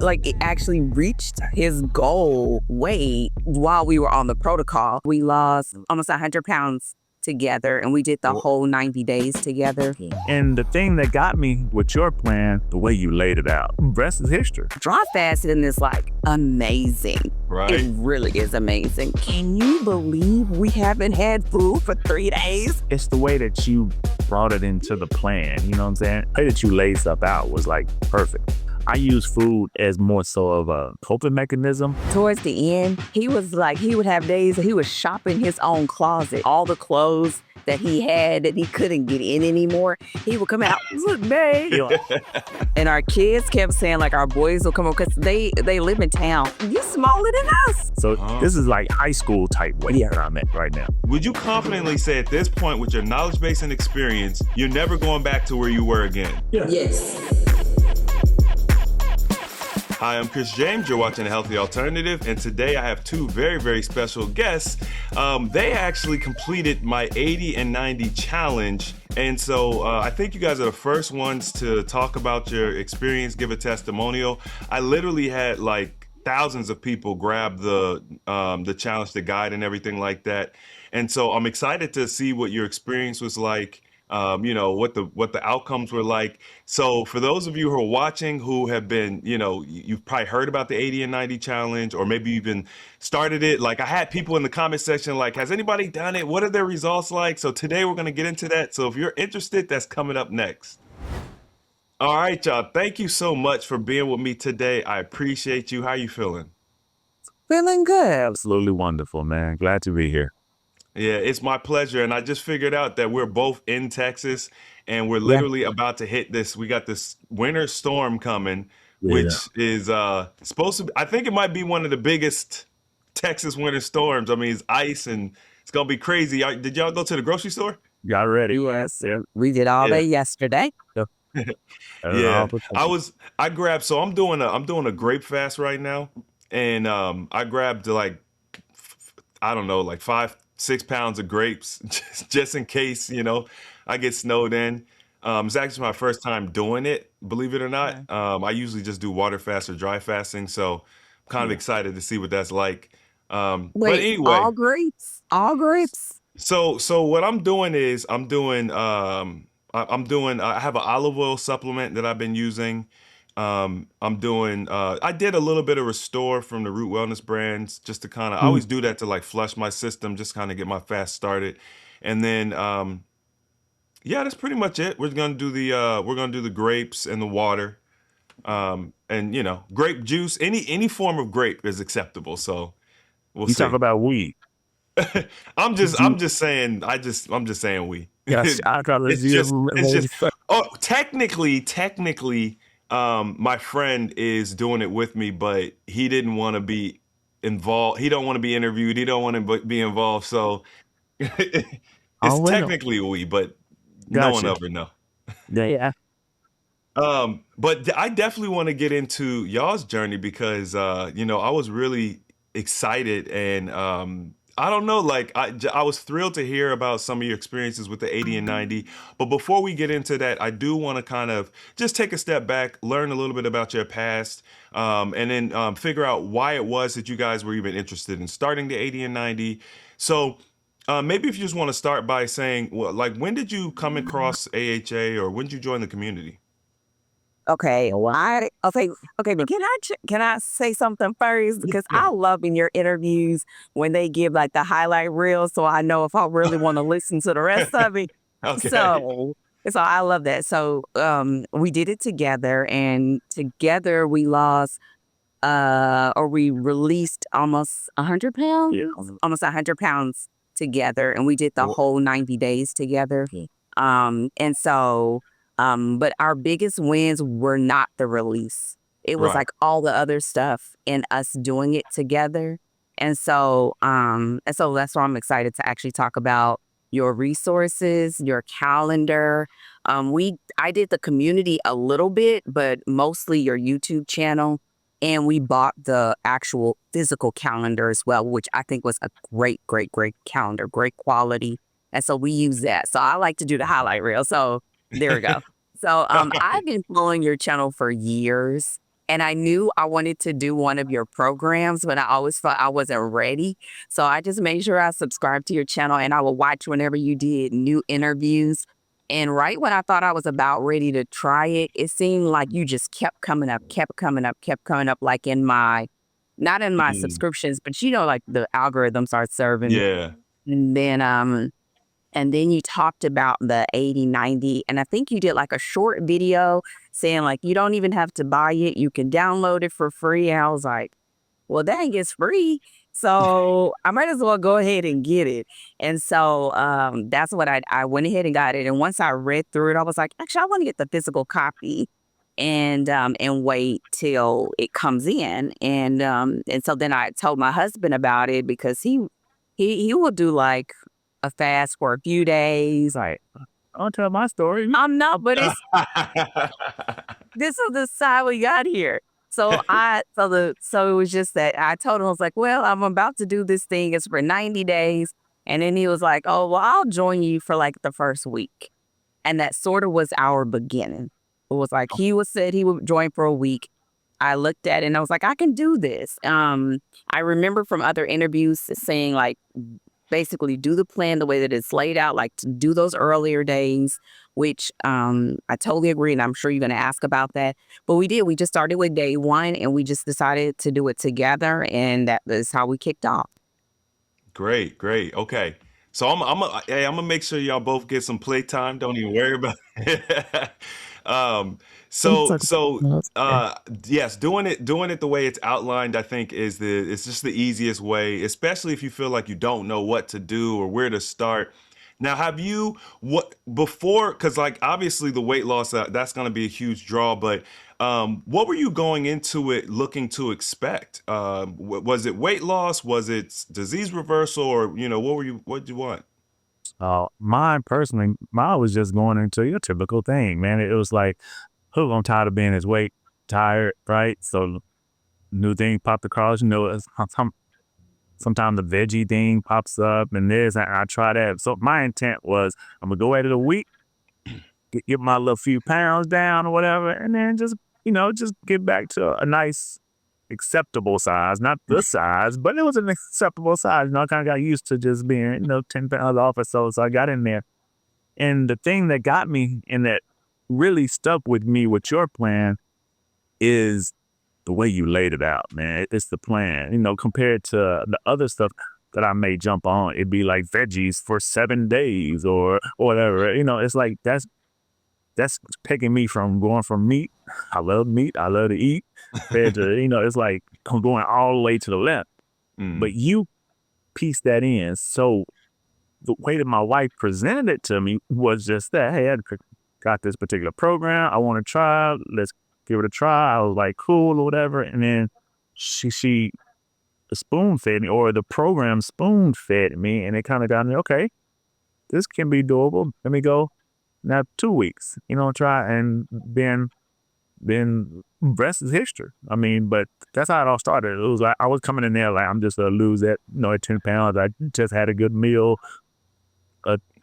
it actually reached his goal weight while we were on the protocol. We lost almost 100 pounds together, and we did the whole 90 days together. And the thing that got me with your plan, the way you laid it out, rest is history. Dry fasting is like amazing. Right. It really is amazing. Can you believe we haven't had food for 3 days? It's the way that you brought it into the plan, you know what I'm saying? The way that you laid stuff out was like perfect. I use food as more so of a coping mechanism. Towards the end, he was like, he would have days that he was shopping his own closet. All the clothes that he had that he couldn't get in anymore, he would come out, look, babe. And our kids kept saying, like, our boys will come over because they live in town. You smaller than us. So this is like high school type weight that I'm at right now. Would you confidently say at this point, with your knowledge base and experience, you're never going back to where you were again? Yes. Hi, I'm Chris James. You're watching A Healthy Alternative, and today I have two very, very special guests. They actually completed my 80 and 90 challenge, and so I think you guys are the first ones to talk about your experience, give a testimonial. I literally had like thousands of people grab the challenge, the guide, and everything like that, and so I'm excited to see what your experience was like. What the outcomes were like. So for those of you who are watching who have been, you've probably heard about the 80 and 90 challenge, or maybe you've been started it. Like I had people in the comment section, like, has anybody done it? What are their results like? So today we're going to get into that. So if you're interested, that's coming up next. All right, y'all. Thank you so much for being with me today. I appreciate you. How you feeling? Feeling good. Absolutely wonderful, man. Glad to be here. Yeah, it's my pleasure. And I just figured out that we're both in Texas and we're literally about to hit this. We got this winter storm coming, which is supposed to be, I think it might be one of the biggest Texas winter storms. I mean, it's ice and it's going to be crazy. Did y'all go to the grocery store? Got ready. Yes. We did all day yesterday. Yeah, I grabbed, so I'm doing a grape fast right now. And I grabbed like 5-6 pounds of grapes just in case, I get snowed in. It's actually my first time doing it, believe it or not. I usually just do water fast or dry fasting. So I'm kind of excited to see what that's like. But anyway, all grapes? So what I'm doing is I have an olive oil supplement that I've been using. I did a little bit of Restore from the Root Wellness brands just to kind of, I always do that to like flush my system, just kind of get my fast started. And then, that's pretty much it. We're going to do the grapes and the water. And grape juice, any form of grape is acceptable. So we'll see. You talk about weed. I'm just saying we. Yes, Technically, my friend is doing it with me, but he didn't want to be involved. He don't want to be interviewed. He don't want to be involved. So it's technically we, but no one ever know. Yeah. But I definitely want to get into y'all's journey because, I was really excited and, I don't know, like I was thrilled to hear about some of your experiences with the 80 and 90. But before we get into that, I do want to kind of just take a step back, learn a little bit about your past, and then figure out why it was that you guys were even interested in starting the 80 and 90. So maybe if you just want to start by saying, well, like, when did you come across AHA or when did you join the community? Okay, but can I say something first? Because I love in your interviews when they give like the highlight reel, so I know if I really want to listen to the rest of it. Okay. So I love that. So we did it together, and together we lost we released almost 100 pounds, almost 100 pounds together, and we did the whole 90 days together. And so. But our biggest wins were not the release. It was like all the other stuff and us doing it together. And so that's why I'm excited to actually talk about your resources, your calendar. I did the community a little bit, but mostly your YouTube channel. And we bought the actual physical calendar as well, which I think was a great, great, great calendar, great quality. And so we use that. So I like to do the highlight reel. So there we go. So I've been following your channel for years, And I knew I wanted to do one of your programs, but I always felt I wasn't ready. So I just made sure I subscribed to your channel and I would watch whenever you did new interviews. And right when I thought I was about ready to try it, it seemed like you just kept coming up, kept coming up, kept coming up, like in my, not in my Mm. subscriptions, but you know, like the algorithm starts serving. Yeah. And then you talked about the 80/90, and I think you did like a short video saying like you don't even have to buy it, you can download it for free. And I was like, well, dang, it's free. So I might as well go ahead and get it. And so that's what I went ahead and got it. And once I read through it, I was like, actually, I want to get the physical copy and wait till it comes in. And so then I told my husband about it because he will do like a fast for a few days. Like, I'll tell my story. I'm not, but it's this is the side we got here. So it was just that I told him, I was like, well, I'm about to do this thing. It's for 90 days. And then he was like, oh, well, I'll join you for like the first week. And that sort of was our beginning. It was like said he would join for a week. I looked at it and I was like, I can do this. I remember from other interviews saying like basically do the plan the way that it's laid out, like to do those earlier days, which I totally agree. And I'm sure you're going to ask about that. But we did. We just started with day one and we just decided to do it together. And that is how we kicked off. Great, great. Okay. So I'm gonna make sure y'all both get some playtime. Don't even worry about it. um, so so yes, doing it the way it's outlined, I think it's just the easiest way, especially if you feel like you don't know what to do or where to start. Now, have you what before? Because like obviously the weight loss that's going to be a huge draw. But what were you going into it looking to expect? Was it weight loss? Was it disease reversal? Or what did you want? Mine personally, mine was just going into your typical thing, man. It was like, who I'm tired of being his weight, tired, right? So new thing popped across, sometimes the veggie thing pops up and this, and I try that. So my intent was I'm gonna go at it a week, get my little few pounds down or whatever, and then just get back to a nice acceptable size, not the size, but it was an acceptable size. I kind of got used to just being, 10 pounds off or so. So I got in there. And the thing that got me and that really stuck with me with your plan is the way you laid it out, man. It's the plan, compared to the other stuff that I may jump on. It'd be like veggies for 7 days or whatever. It's like that's taking me from going from meat. I love meat. I love to eat. Compared to, it's like I'm going all the way to the left. But you piece that in. So the way that my wife presented it to me was just that, hey, I got this particular program. I want to try. Let's give it a try. I was like, cool or whatever. And then she spoon fed me, or the program spoon fed me, and it kind of got me, okay, this can be doable. Let me go now 2 weeks, try, and then rest is history. I mean, but that's how it all started. It was like I was coming in there like I'm just gonna lose that, at 10 pounds. I just had a good meal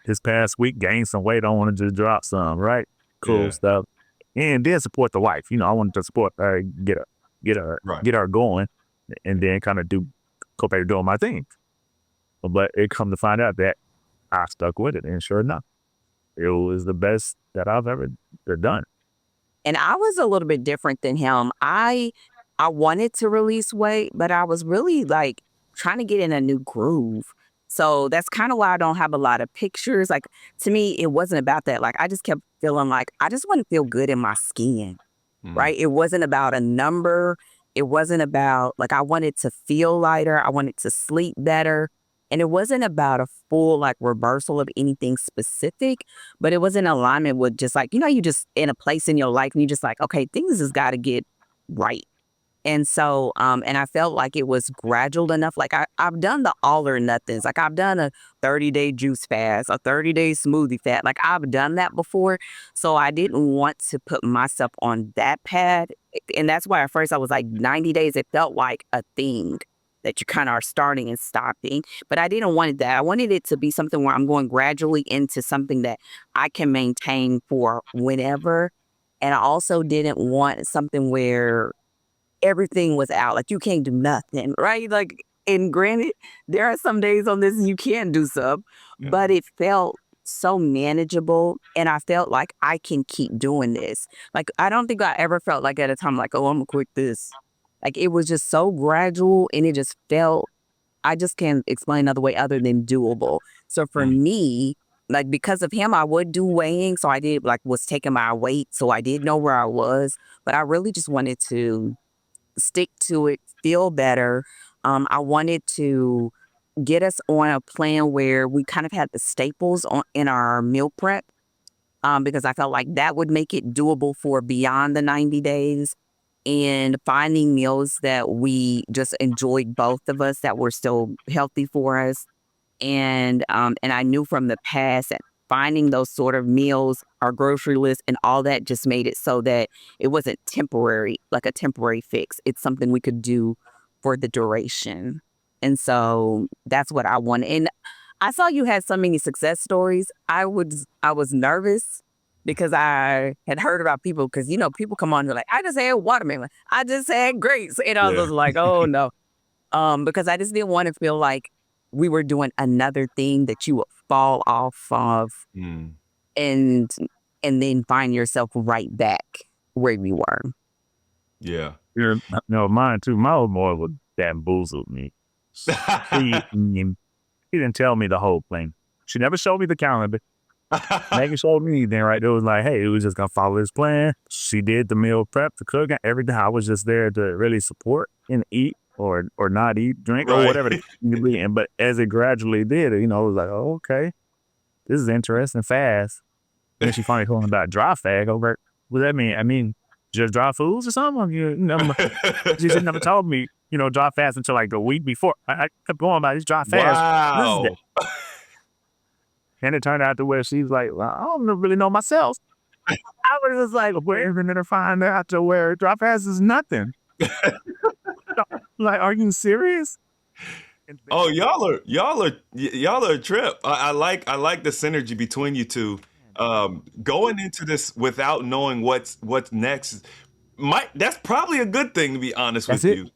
this past week, gained some weight. I want to just drop some, right? Cool Yeah. stuff. And then support the wife. I wanted to support her, get Right. her going, and then kind of go back to doing my thing. But it come to find out that I stuck with it, and sure enough, it was the best that I've ever done. And I was a little bit different than him. I wanted to release weight, but I was really like trying to get in a new groove. So that's kind of why I don't have a lot of pictures. Like to me, it wasn't about that. Like I just kept feeling like I just want to feel good in my skin, right? It wasn't about a number. It wasn't about like I wanted to feel lighter. I wanted to sleep better. And it wasn't about a full like reversal of anything specific, but it was in alignment with just like, you just in a place in your life and you just like, okay, things has got to get right. And so, and I felt like it was gradual enough. Like I've done the all or nothings. Like I've done a 30-day juice fast, a 30-day smoothie fast. Like I've done that before. So I didn't want to put myself on that path. And that's why at first I was like 90 days, it felt like a thing that you kind of are starting and stopping. But I didn't want that. I wanted it to be something where I'm going gradually into something that I can maintain for whenever. And I also didn't want something where everything was out. Like you can't do nothing, right? Like, and granted, there are some days on this you can do some, but it felt so manageable. And I felt like I can keep doing this. Like, I don't think I ever felt like at a time, like, oh, I'm gonna quit this. Like, it was just so gradual and it just felt, I just can't explain another way other than doable. So for me, like because of him, I would do weighing. So I did like was taking my weight. So I did know where I was, but I really just wanted to stick to it, feel better. I wanted to get us on a plan where we kind of had the staples in our meal prep, because I felt like that would make it doable for beyond the 90 days, and finding meals that we just enjoyed, both of us, that were still healthy for us. And I knew from the past that finding those sort of meals, our grocery list and all that just made it so that it wasn't temporary, like a temporary fix. It's something we could do for the duration. And so that's what I want. And I saw you had so many success stories. I was nervous because I had heard about people, because people come on, they're like, I just had watermelon, I just had grapes, and I Yeah. was like, oh no, because I just didn't want to feel like we were doing another thing that you would fall off of, Mm. and and then find yourself right back where you were. Yeah. No, mine too. My old boy would bamboozle me. He didn't tell me the whole thing. She never showed me the calendar. Megan showed me anything, right? It was like, hey, it was just gonna follow this plan. She did the meal prep, the cooking, everything. I was just there to really support and eat or not eat, drink, or Right. whatever the case may be. But as it gradually did, it was like, oh, okay, this is interesting, fast. And then she finally told me about dry fast. Over, what does that mean? I mean, just dry foods or something? She just never told me, dry fast until like the week before. I kept going about this dry fast. This is Wow. And it turned out to where she's like, well, I don't really know myself. I was just like, where isn't it to find out to where dry fast is nothing? Like, are you serious? Oh, y'all are a trip. I like the synergy between you two. Going into this without knowing what's next, that's probably a good thing, to be honest That's with it. you.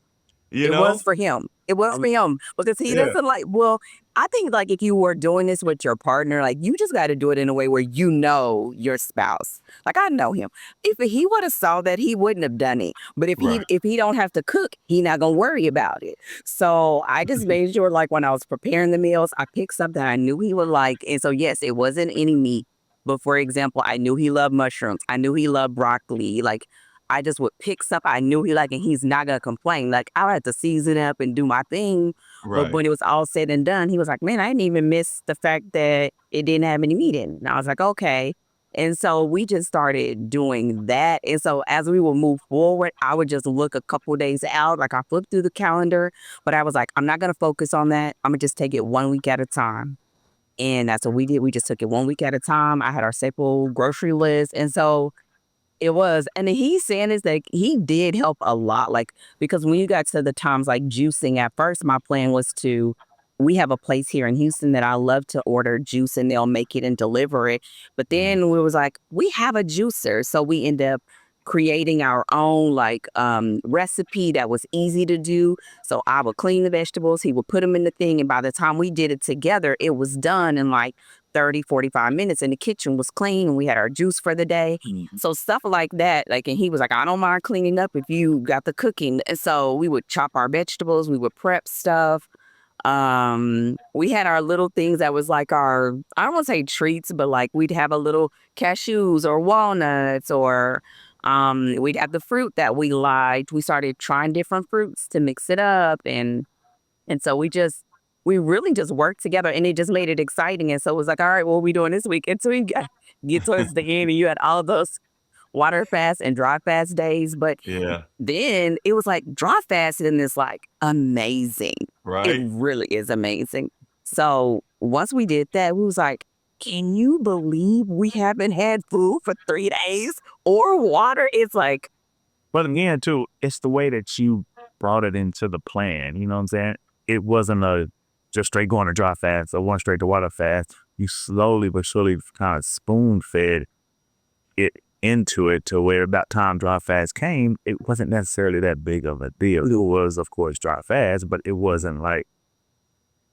It was for him. It was for him because he Yeah. doesn't like, well, I think like if you were doing this with your partner, like you just got to do it in a way where you know your spouse. Like I know him. If he would have saw that, he wouldn't have done it. But if Right. he don't have to cook, he not gonna worry about it. So I just made sure, like when I was preparing the meals, I picked something I knew he would like. And so yes, it wasn't any meat. But for example, I knew he loved mushrooms. I knew he loved broccoli. Like I just would pick stuff I knew he liked, and he's not gonna complain. Like I had to season up and do my thing, but Right. when it was all said and done, he was like, "Man, I didn't even miss the fact that it didn't have any meat in it." And I was like, "Okay." And so we just started doing that. And so as we would move forward, I would just look a couple days out. Like I flipped through the calendar, but I was like, I'm not gonna focus on that. I'm gonna just take it 1 week at a time. And that's what we did. We just took it 1 week at a time. I had our staple grocery list, and so it was. And then he's saying is that he did help a lot. Like, because when you got to the times like juicing, at first my plan was we have a place here in Houston that I love to order juice and they'll make it and deliver it. But then we was like, we have a juicer. So we end up creating our own like recipe that was easy to do. So I would clean the vegetables, he would put them in the thing. And by the time we did it together, it was done in like 30-45 minutes, and the kitchen was clean and we had our juice for the day. So stuff like that, like, and he was like, I don't mind cleaning up if you got the cooking. And so we would chop our vegetables, we would prep stuff. We had our little things that was like our, I don't want to say treats, but like we'd have a little cashews or walnuts, or we'd have the fruit that we liked. We started trying different fruits to mix it up, and so we really just worked together, and it just made it exciting. And so it was like, all right, what are we doing this week? And so we get towards the end, and you had all those water fast and dry fast days. But Yeah. then it was like dry fasting is like amazing. It Right. really is amazing. So once we did that, we was like, can you believe we haven't had food for 3 days or water? It's like, But again, too, it's the way that you brought it into the plan. You know what I'm saying? It wasn't a just straight going to dry fast or one straight to water fast. You slowly but surely kind of spoon fed it into it to where about time dry fast came, it wasn't necessarily that big of a deal. It was, of course, dry fast, but it wasn't like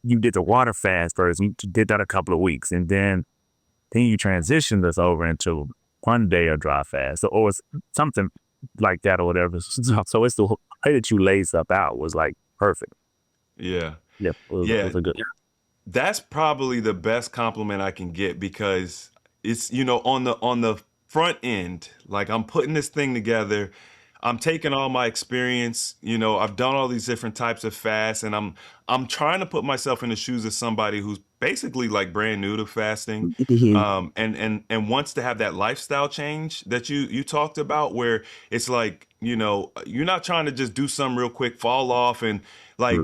you did the water fast first. You did that a couple of weeks, and then you transitioned us over into one day of dry fast, or something like that, or whatever. So it's the way that you laid stuff out was like perfect. Yeah. Yep. It was a good. That's probably the best compliment I can get, because it's, on the front end, like, I'm putting this thing together. I'm taking all my experience, I've done all these different types of fasts, and I'm trying to put myself in the shoes of somebody who's basically like brand new to fasting, and wants to have that lifestyle change that you talked about, where it's like, you're not trying to just do something real quick, fall off, and like,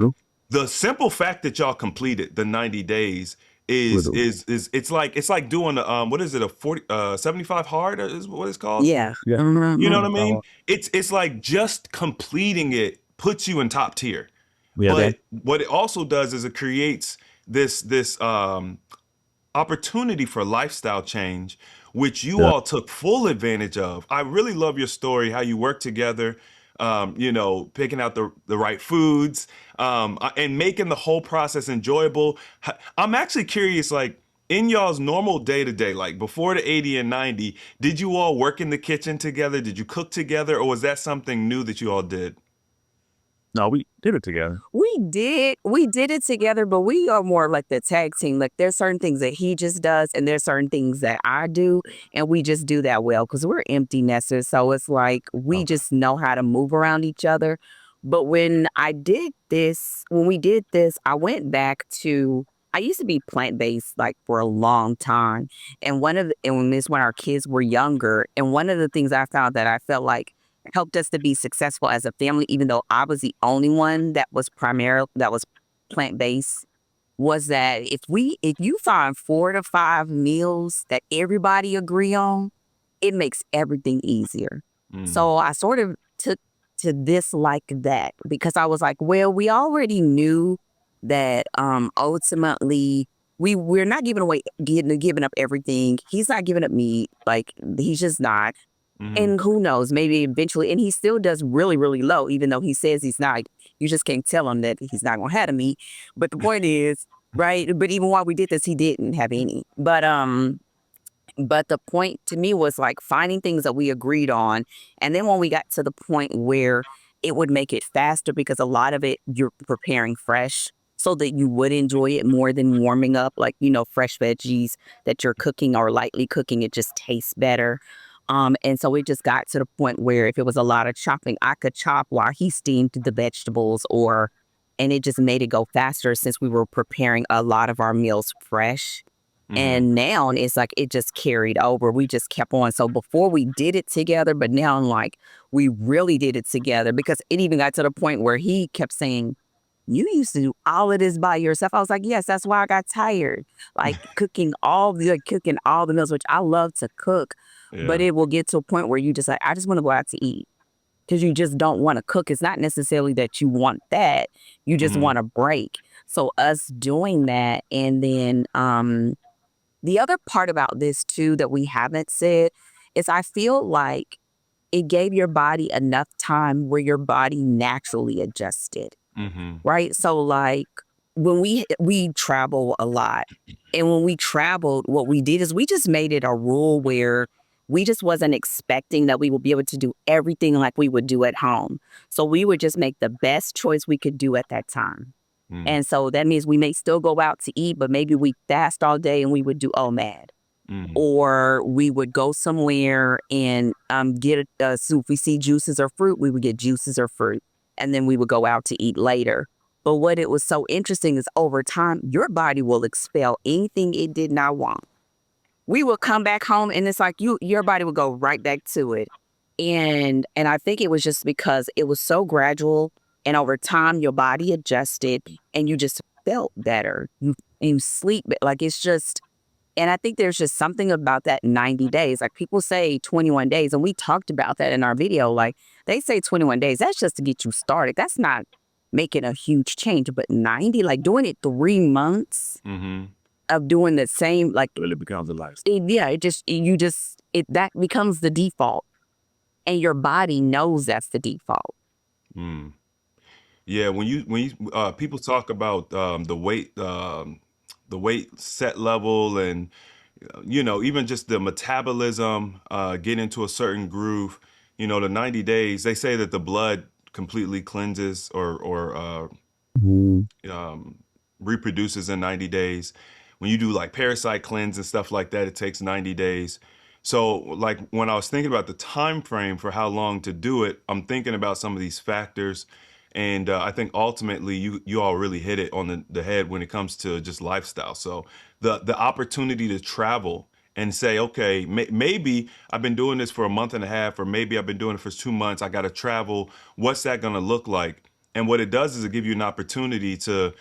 the simple fact that y'all completed the 90 days is it's like doing what is it, a 75 hard is what it's called? Yeah. You know what I mean? It's like just completing it puts you in top tier. Yeah, But what it also does is it creates this opportunity for lifestyle change, which you all took full advantage of. I really love your story, how you work together, picking out the right foods, and making the whole process enjoyable. I'm actually curious, like, in y'all's normal day to day, like before the 80 and 90, did you all work in the kitchen together? Did you cook together, or was that something new that you all did? No, we did it together. We did it together, but we are more like the tag team. Like, there's certain things that he just does, and there's certain things that I do, and we just do that well because we're empty nesters. So it's like we just know how to move around each other. But when we did this, I went back to. I used to be plant-based like for a long time, and when our kids were younger, and one of the things I found that I felt like helped us to be successful as a family, even though I was the only one that was plant-based, was that if you find 4 to 5 meals that everybody agree on, it makes everything easier. So I sort of took to this like that, because I was like, well, we already knew that ultimately we're not giving up everything. He's not giving up meat. Like, he's just not. And who knows, maybe eventually, and he still does really, really low, even though he says he's not. You just can't tell him that he's not going to have meat. But the point is, right? But even while we did this, he didn't have any. But the point to me was like finding things that we agreed on. And then when we got to the point where it would make it faster, because a lot of it you're preparing fresh so that you would enjoy it more than warming up, like, fresh veggies that you're cooking or lightly cooking, it just tastes better. And so it just got to the point where if it was a lot of chopping, I could chop while he steamed the vegetables, and it just made it go faster since we were preparing a lot of our meals fresh. And now it's like it just carried over. We just kept on. So before we did it together, but now like we really did it together, because it even got to the point where he kept saying, you used to do all of this by yourself. I was like, yes, that's why I got tired. Like cooking all the meals, which I love to cook. Yeah. But it will get to a point where you just like, I just want to go out to eat, because you just don't want to cook. It's not necessarily that you want that. You just want a break. So us doing that, and then the other part about this too that we haven't said is I feel like it gave your body enough time where your body naturally adjusted. Right? So like when we travel a lot, and when we traveled, what we did is we just made it a rule where we just wasn't expecting that we would be able to do everything like we would do at home. So we would just make the best choice we could do at that time. And so that means we may still go out to eat, but maybe we fast all day and we would do OMAD. Or we would go somewhere and get so if we see juices or fruit, we would get juices or fruit. And then we would go out to eat later. But what it was so interesting is over time, your body will expel anything it did not want. We will come back home and it's like your body will go right back to it. And I think it was just because it was so gradual, and over time your body adjusted and you just felt better. You sleep, like it's just, and I think there's just something about that 90 days. Like people say 21 days, and we talked about that in our video. Like they say 21 days, that's just to get you started. That's not making a huge change. But 90, like doing it 3 months of doing the same, like It really becomes a lifestyle. yeah, it that becomes the default, and your body knows that's the default. Mm. Yeah, when you people talk about the weight set level, and even just the metabolism get into a certain groove. The 90 days, they say that the blood completely cleanses or Mhm. reproduces in 90 days. When you do like parasite cleanse and stuff like that, it takes 90 days. So like when I was thinking about the time frame for how long to do it, I'm thinking about some of these factors. And I think ultimately you all really hit it on the head when it comes to just lifestyle. So the opportunity to travel and say, okay, maybe I've been doing this for a month and a half, or maybe I've been doing it for 2 months. I got to travel. What's that going to look like? And what it does is it gives you an opportunity to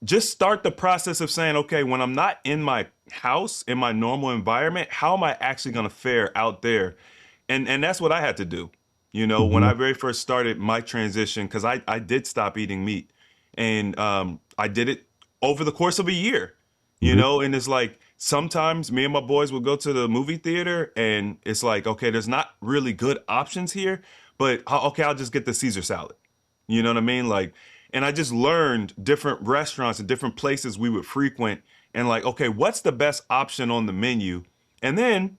just start the process of saying, okay, when I'm not in my house, in my normal environment, how am I actually going to fare out there? And that's what I had to do. When Mhm. I very first started my transition, because I did stop eating meat, and I did it over the course of a year. Mhm. And it's like sometimes me and my boys would go to the movie theater, and it's like, okay, there's not really good options here, but okay, I'll just get the Caesar salad. You know what I mean? Like, and I just learned different restaurants and different places we would frequent, and like, okay, what's the best option on the menu? And then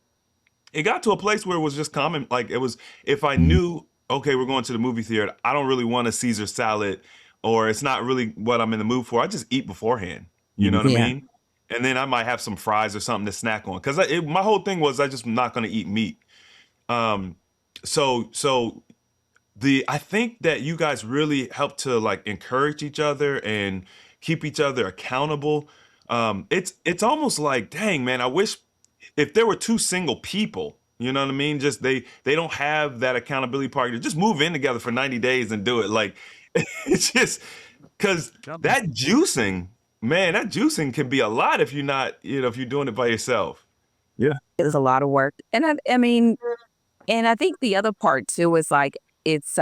it got to a place where it was just common. Like, it was, if I Mhm. knew, okay, we're going to the movie theater, I don't really want a Caesar salad, or it's not really what I'm in the mood for. I just eat beforehand. You know Mhm. what I Yeah. mean? And then I might have some fries or something to snack on. Because my whole thing was I just not going to eat meat. Um, so I think that you guys really help to like encourage each other and keep each other accountable. It's almost like, dang man, I wish if there were two single people, you know what I mean? Just they don't have that accountability partner. Just move in together for 90 days and do it. Like it's just because that juicing can be a lot if you're not, if you're doing it by yourself. Yeah. It was a lot of work. And I mean, and I think the other part too is like it's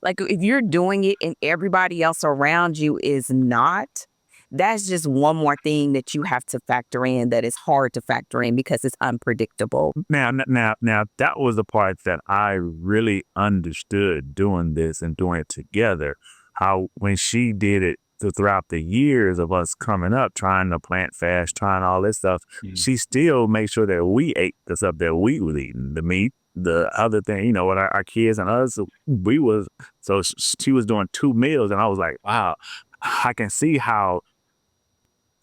like if you're doing it and everybody else around you is not, that's just one more thing that you have to factor in that is hard to factor in because it's unpredictable. Now, that was the part that I really understood doing this and doing it together. How when she did it throughout the years of us coming up, trying to plant fast, trying all this stuff, Mhm. she still made sure that we ate the stuff that we was eating, the meat, the other thing, with our kids and us, we was, so she was doing 2 meals, and I was like, wow, I can see how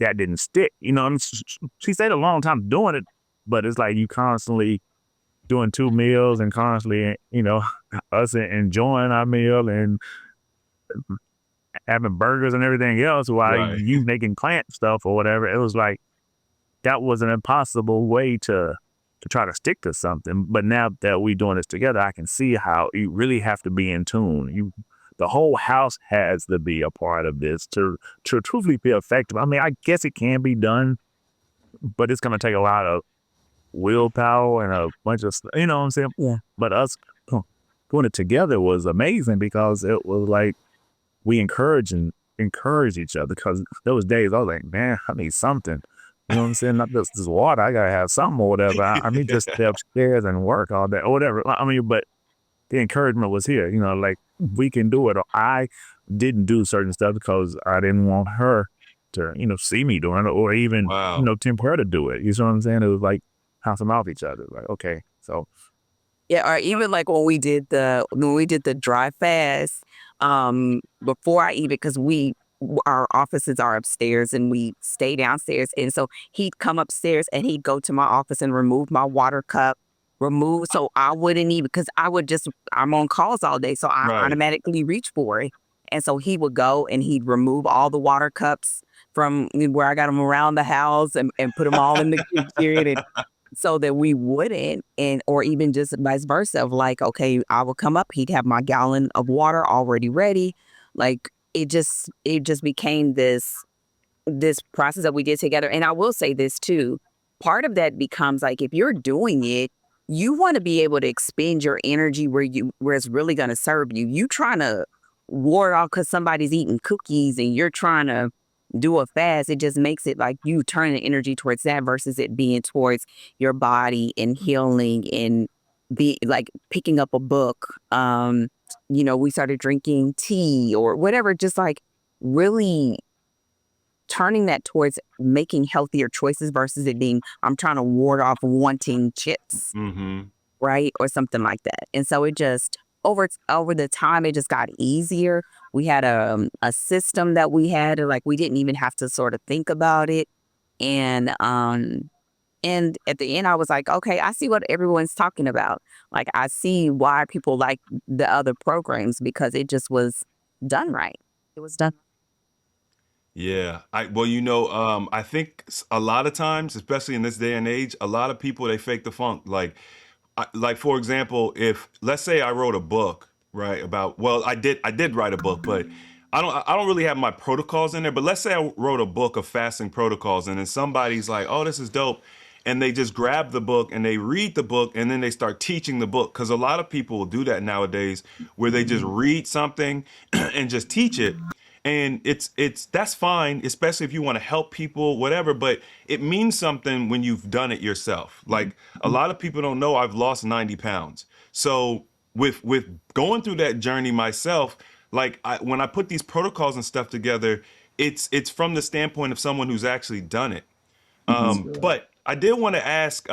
that didn't stick. And she stayed a long time doing it, but it's like you constantly doing 2 meals and constantly, us enjoying our meal and having burgers and everything else while Right. you making plant stuff or whatever. It was like that was an impossible way to try to stick to something. But now that we doing this together, I can see how you really have to be in tune. The whole house has to be a part of this to truthfully be effective. I mean, I guess it can be done, but it's gonna take a lot of willpower and a bunch of you know what I'm saying? Yeah. But us doing it together was amazing because it was like we encourage each other because there was days I was like, man, I need something. You know what I'm saying? Not just this water. I gotta have something or whatever. I mean, just stay upstairs and work all day or whatever. I mean, but the encouragement was here. Like we can do it. Or I didn't do certain stuff because I didn't want her to, see me doing it, or even, Wow. tempt her to do it. You see what I'm saying? It was like bouncing off each other. Like, okay, so Yeah, or even like when we did the dry fast, before I eat it, because our offices are upstairs and we stay downstairs. And so he'd come upstairs and he'd go to my office and remove my water cup, so I wouldn't eat because I'm on calls all day. So I Right. automatically reach for it. And so he would go and he'd remove all the water cups from where I got them around the house and put them all in the kitchen so that we wouldn't, and or even just vice versa of like, okay, I would come up, he'd have my gallon of water already ready. Like it just became this process that we did together. And I will say this too. Part of that becomes like if you're doing it, you want to be able to expend your energy where it's really gonna serve you. You trying to ward off because somebody's eating cookies and you're trying to do a fast, it just makes it like you turn the energy towards that versus it being towards your body and healing and be like picking up a book. We started drinking tea or whatever, just like really turning that towards making healthier choices versus it being, I'm trying to ward off wanting chips, Mm-hmm. right? Or something like that. And so it just over the time, it just got easier. We had a system that we had, like we didn't even have to sort of think about it. And at the end, I was like, okay, I see what everyone's talking about. Like, I see why people like the other programs because it just was done right. It was done. Yeah. I think a lot of times, especially in this day and age, a lot of people they fake the funk. Like for example, if let's say I wrote a book, right, about well, I did write a book, but I don't really have my protocols in there. But let's say I wrote a book of fasting protocols, and then somebody's like, "Oh, this is dope," and they just grab the book and they read the book, and then they start teaching the book. Because a lot of people will do that nowadays, where they just read something and just teach it. And it's that's fine, especially if you want to help people, whatever, but it means something when you've done it yourself. Like a lot of people don't know I've lost 90 pounds. So with going through that journey myself, like when I put these protocols and stuff together, it's from the standpoint of someone who's actually done it. But I did want to ask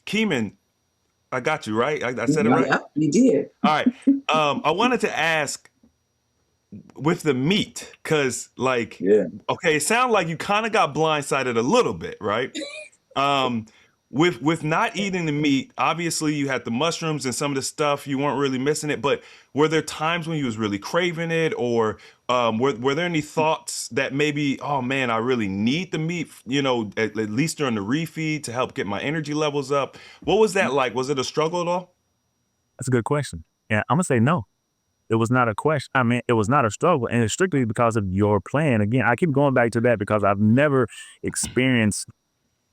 Keeman, I got you right. I said it right. Yeah, you did. All right. I wanted to ask with the meat, because Yeah. okay, it sounds like you kind of got blindsided a little bit, right? Um, with not eating the meat, obviously you had the mushrooms and some of the stuff you weren't really missing it, but were there times when you was really craving it, or were there any thoughts that maybe, oh man, I really need the meat, at least during the refeed to help get my energy levels up? What was that like? Was it a struggle at all? That's a good question. Yeah, I'm gonna say no. It was not a question. I mean, it was not a struggle, and it's strictly because of your plan. Again, I keep going back to that because I've never experienced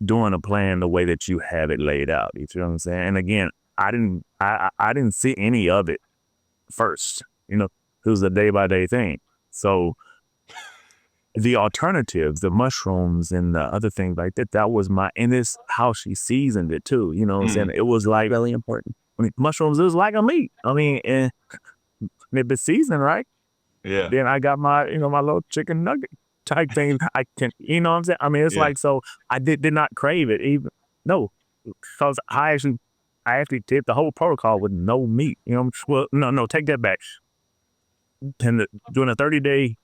doing a plan the way that you have it laid out. You feel what I'm saying? And again, I didn't see any of it first. It was a day by day thing. So the alternatives, the mushrooms and the other things like that, that was and it's how she seasoned it too. You know what I'm saying? It was like Really important. I mean, mushrooms is like a meat. I mean, and if it's seasoned right, Yeah. then I got my, my little chicken nugget type thing. I can, you know what I'm saying? I mean, it's Yeah. like, so I did not crave it even. No, because I actually did the whole protocol with no meat. Well, no, take that back. And during a 30-day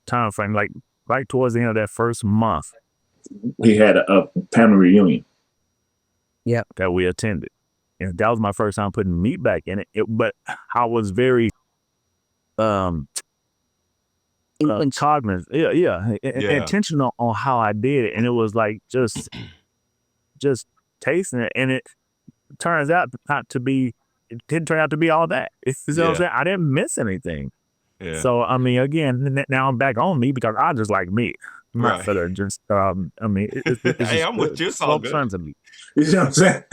time frame, like right towards the end of that first month, We had a family reunion. that we attended. And that was my first time putting meat back in it. But I was very cognizant, intentional on how I did it, and it was like just tasting it, and it turns out not to be. It didn't turn out to be all that. You know what I'm saying? I didn't miss anything. Yeah. So I mean, again, now I'm back on meat because I just like meat. I'm not Right. for the just. I mean, it's Hey, just I'm with you. It's all good. kinds of meat. You see what I'm saying?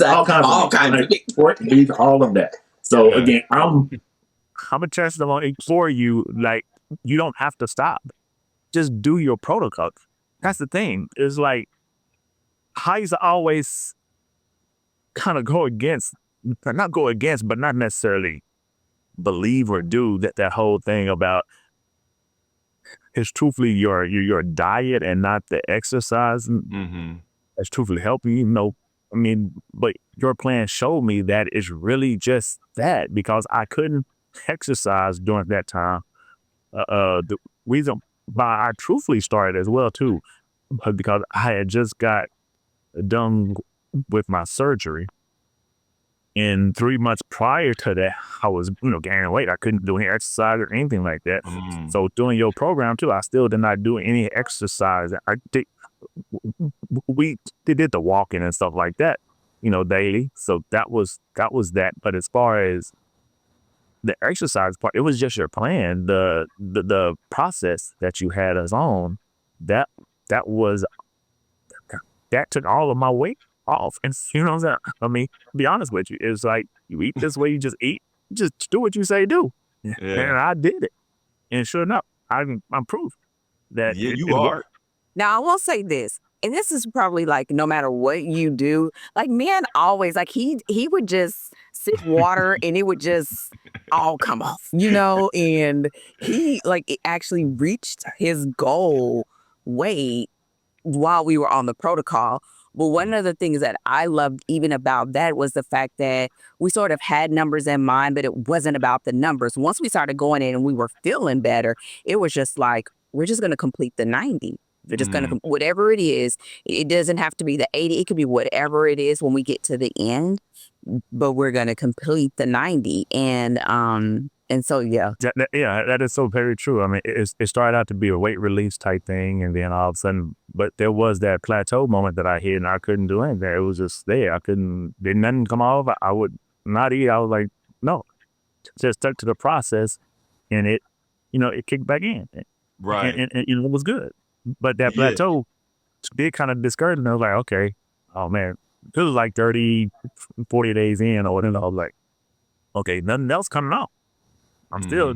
all kinds of meat, pork, beef, all of that. So Yeah. again, I'm a testimony for you. Like, you don't have to stop. Just do your protocol. That's the thing. It's like I used to always kind of not go against, but not necessarily believe or do that whole thing about it's truthfully your diet and not the exercise that's truthfully helping you. I mean, but your plan showed me that it's really just that, because I couldn't exercise during that time. The reason why I truthfully started as well too, because I had just got done with my surgery. And 3 months prior to that, I was, gaining weight. I couldn't do any exercise or anything like that. So doing your program too, I still did not do any exercise. We did the walking and stuff like that, daily. So that was that. But as far as the exercise part, it was just your plan. The process that you had us on, that took all of my weight off. And you know what I'm saying? I mean, to be honest with you, it's like you eat this way, you just eat, just do what you say do. Yeah. And I did it. And sure enough, I'm proof that Yeah, it you are. worked. Now, I will say this, and this is probably like no matter what you do, like men always like he would just sip water and it would just all come off, and he like it actually reached his goal weight while we were on the protocol. But one of the things that I loved even about that was the fact that we sort of had numbers in mind, but it wasn't about the numbers. Once we started going in and we were feeling better, it was just like, we're just going to complete the 90. We're just going to, whatever it is, it doesn't have to be the 80. It could be whatever it is when we get to the end, but we're going to complete the 90. And so, yeah. That is so very true. I mean, it started out to be a weight release type thing, and then all of a sudden, but there was that plateau moment that I hit, and I couldn't do anything. It was just there. Did nothing come off. I would not eat. I was like, no, just stuck to the process, and it kicked back in. Right. And it was good. But that plateau did kind of discourage me. I was like, okay, oh man, it was like 30, 40 days in, or whatever. I was like, okay, nothing else coming out. I'm still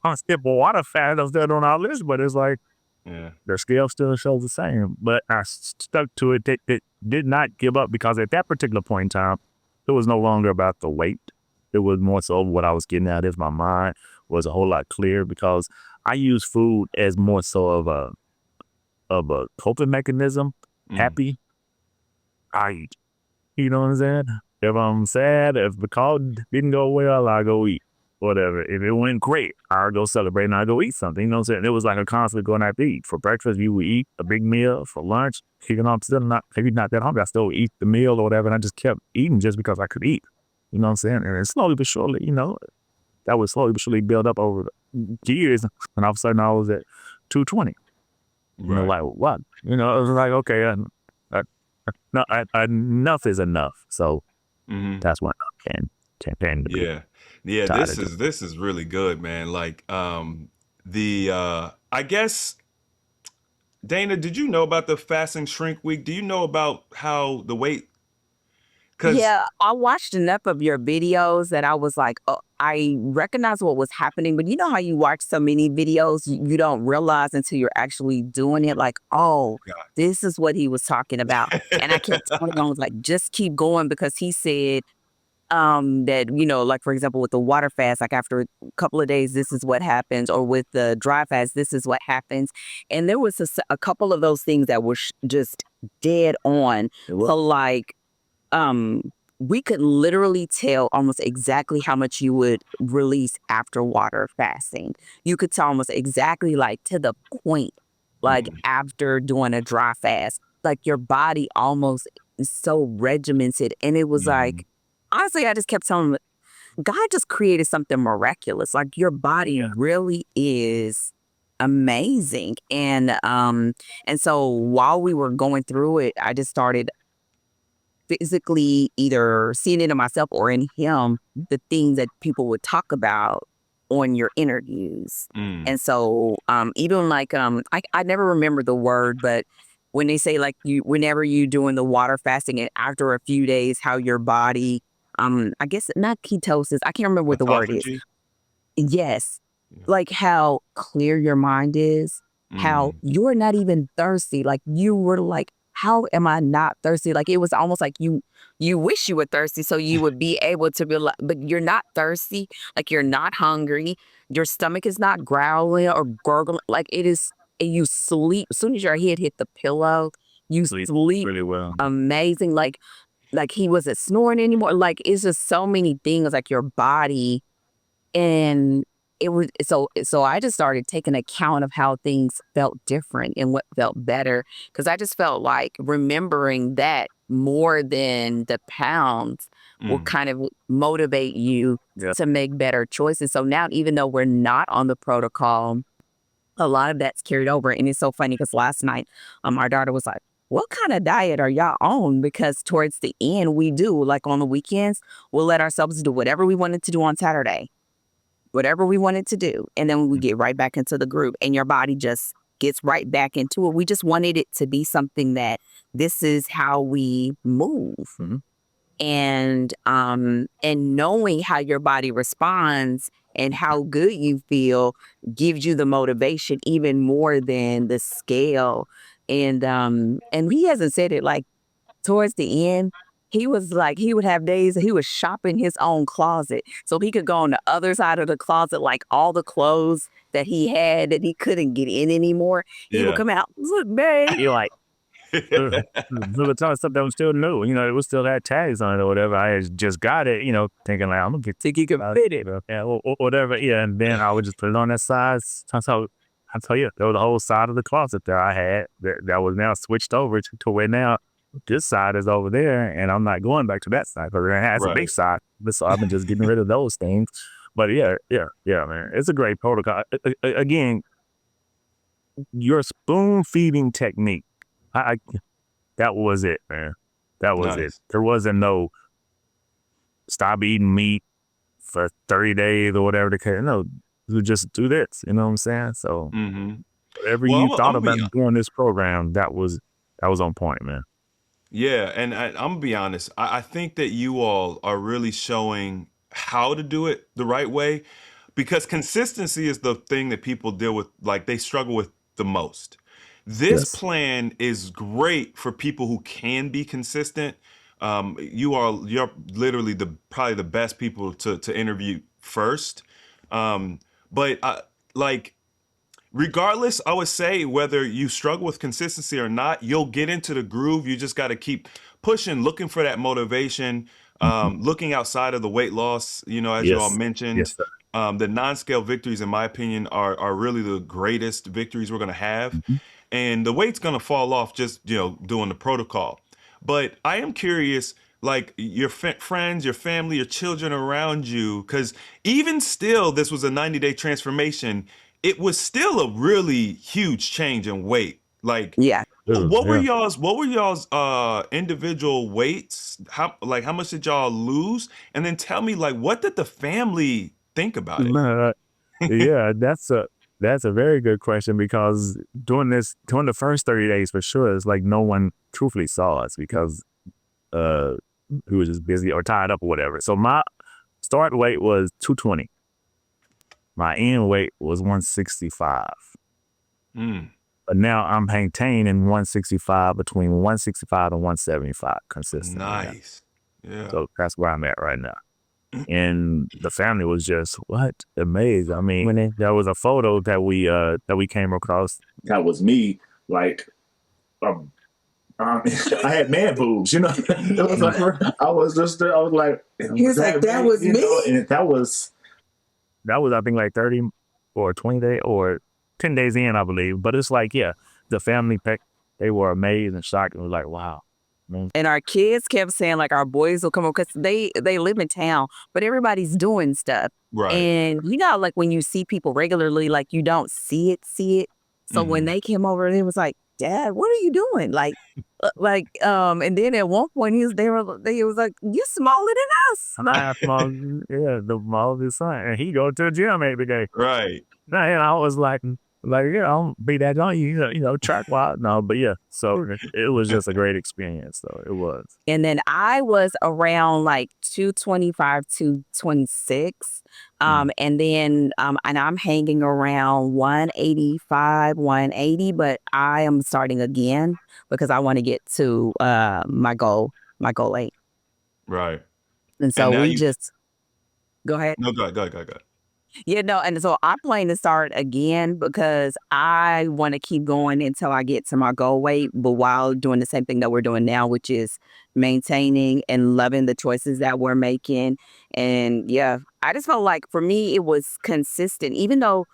on skip water fat. I'm still doing all this, but it's like their scale still shows the same. But I stuck to it. It did not give up, because at that particular point in time, it was no longer about the weight. It was more so what I was getting at is my mind was a whole lot clearer, because I use food as more so of a coping mechanism. Happy, I eat. You know what I'm saying? If I'm sad, if the call didn't go well, I go eat. Whatever. If it went great, I'll go celebrate and I'll go eat something. You know what I'm saying? It was like a constant going out to eat. For breakfast, you would eat a big meal. For lunch, I'm still maybe not that hungry. I still eat the meal or whatever. And I just kept eating just because I could eat. You know what I'm saying? And slowly but surely, that would slowly but surely build up over years. And all of a sudden I was at 220. Like what? It was like, okay, enough is enough. So that's when I came to be. Yeah, this is really good, man. Like I guess, Dana, did you know about the fasting shrink week? Do you know about how the weight? Yeah, I watched enough of your videos that I was like, oh, I recognize what was happening. But you know how you watch so many videos, you don't realize until you're actually doing it, like, oh, this is what he was talking about. And I kept telling him, I was like, just keep going, because he said that, like, for example, with the water fast, like after a couple of days, this is what happens, or with the dry fast, this is what happens. And there was a couple of those things that were just dead on. So like, we could literally tell almost exactly how much you would release after water fasting. You could tell almost exactly, like, to the point, like after doing a dry fast, like your body almost is so regimented. And it was like, honestly, I just kept telling him, God just created something miraculous. Like, your body really is amazing. And so while we were going through it, I just started physically either seeing it in myself or in him, the things that people would talk about on your interviews. And so even like I never remember the word, but when they say like whenever you doing the water fasting and after a few days, how your body I guess not ketosis, I can't remember what the word is. Yes. Like how clear your mind is, how you're not even thirsty. Like you were like, how am I not thirsty? Like it was almost like you wish you were thirsty so you would be able to be like, but you're not thirsty. Like you're not hungry. Your stomach is not growling or gurgling. Like it is, and you sleep. As soon as your head hit the pillow, you sleep really well. amazing. Like he wasn't snoring anymore. Like it's just so many things, like your body. And it was so I just started taking account of how things felt different and what felt better, because I just felt like remembering that more than the pounds will kind of motivate you to make better choices. So now, even though we're not on the protocol, a lot of that's carried over. And it's so funny because last night our daughter was like, what kind of diet are y'all on? Because towards the end, we do, like on the weekends, we'll let ourselves do whatever we wanted to do on Saturday. Whatever we wanted to do. And then we get right back into the group and your body just gets right back into it. We just wanted it to be something that this is how we move. and knowing how your body responds and how good you feel gives you the motivation even more than the scale. And he hasn't said it, like towards the end, he was like, he would have days that he was shopping his own closet. So he could go on the other side of the closet, like all the clothes that he had that he couldn't get in anymore. He would Yeah. come out, look, babe. You're like, the ton of stuff that was still new. It was still had tags on it or whatever. I had just got it, thinking like, I'm gonna think you can fit it, yeah, or whatever. Yeah, and then I would just put it on that side. I tell you, there was a whole side of the closet that I had that was now switched over to where now this side is over there, and I'm not going back to that side because it has a big side. So I've been just getting rid of those things. But yeah, man, it's a great protocol. Again, your spoon feeding technique. That was it, man. That was it. There wasn't no stop eating meat for 30 days or whatever the case. No, you just do this. You know what I'm saying? So whatever you thought about doing this program, that was on point, man. Yeah, and I'm gonna be honest. I think that you all are really showing how to do it the right way, because consistency is the thing that people deal with, like they struggle with the most. This plan is great for people who can be consistent. You're literally probably the best people to interview first. But like, regardless, I would say whether you struggle with consistency or not, you'll get into the groove. You just got to keep pushing, looking for that motivation, looking outside of the weight loss, as you all mentioned. The non-scale victories, in my opinion, are really the greatest victories we're going to have. And the weight's going to fall off just, doing the protocol. But I am curious, like your friends, your family, your children around you, because even still, this was a 90-day transformation. It was still a really huge change in weight. Like, yeah. What were y'all's individual weights? How much did y'all lose? And then tell me, like, what did the family think about it? Yeah, that's a very good question, because during the first 30 days for sure, it's like no one truthfully saw us because we was just busy or tied up or whatever. So my start weight was 220. My end weight was 165. But now I'm maintaining 165, between 165 and 175 consistently. Nice. Yeah. So that's where I'm at right now. And the family was just amazed. I mean, there was a photo that we came across. That was me, like, I had man boobs, It was like, I was like, he was like, that was me, and that was I think like 30 or 20 days or 10 days in, I believe. But it's like, yeah, the family they were amazed and shocked and was like, wow. And our kids kept saying, like, our boys will come up because they live in town, but everybody's doing stuff. Right. And like when you see people regularly, like you don't see it. So when they came over, it was like, Dad, what are you doing? Like, and then at one point he was like, you're smaller than us. I'm small, yeah, the smallest son, and he go to the gym every day. Right. And I was like, I don't be that on you, track wise. No, but yeah. So it was just a great experience, though. It was. And then I was around like 225, 226. And then and I'm hanging around 185, 180, but I am starting again because I want to get to my goal 8. Right. And so we just go ahead. No, go ahead. Yeah, no, and so I plan to start again because I want to keep going until I get to my goal weight, but while doing the same thing that we're doing now, which is maintaining and loving the choices that we're making. And yeah, I just felt like for me, it was consistent, even though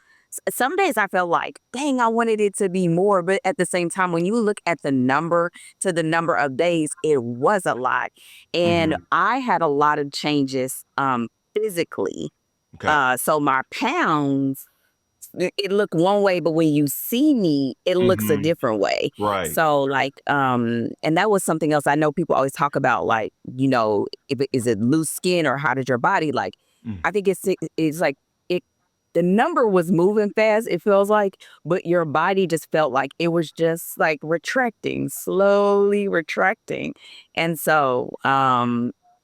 some days I felt like, dang, I wanted it to be more. But at the same time, when you look at the number of days, it was a lot. And I had a lot of changes physically. Okay. So my pounds, it looked one way, but when you see me, it looks a different way. Right. So like, and that was something else. I know people always talk about, like, is it loose skin or how did your body like? I think it's like the number was moving fast. It feels like, but your body just felt like it was just like slowly retracting, and so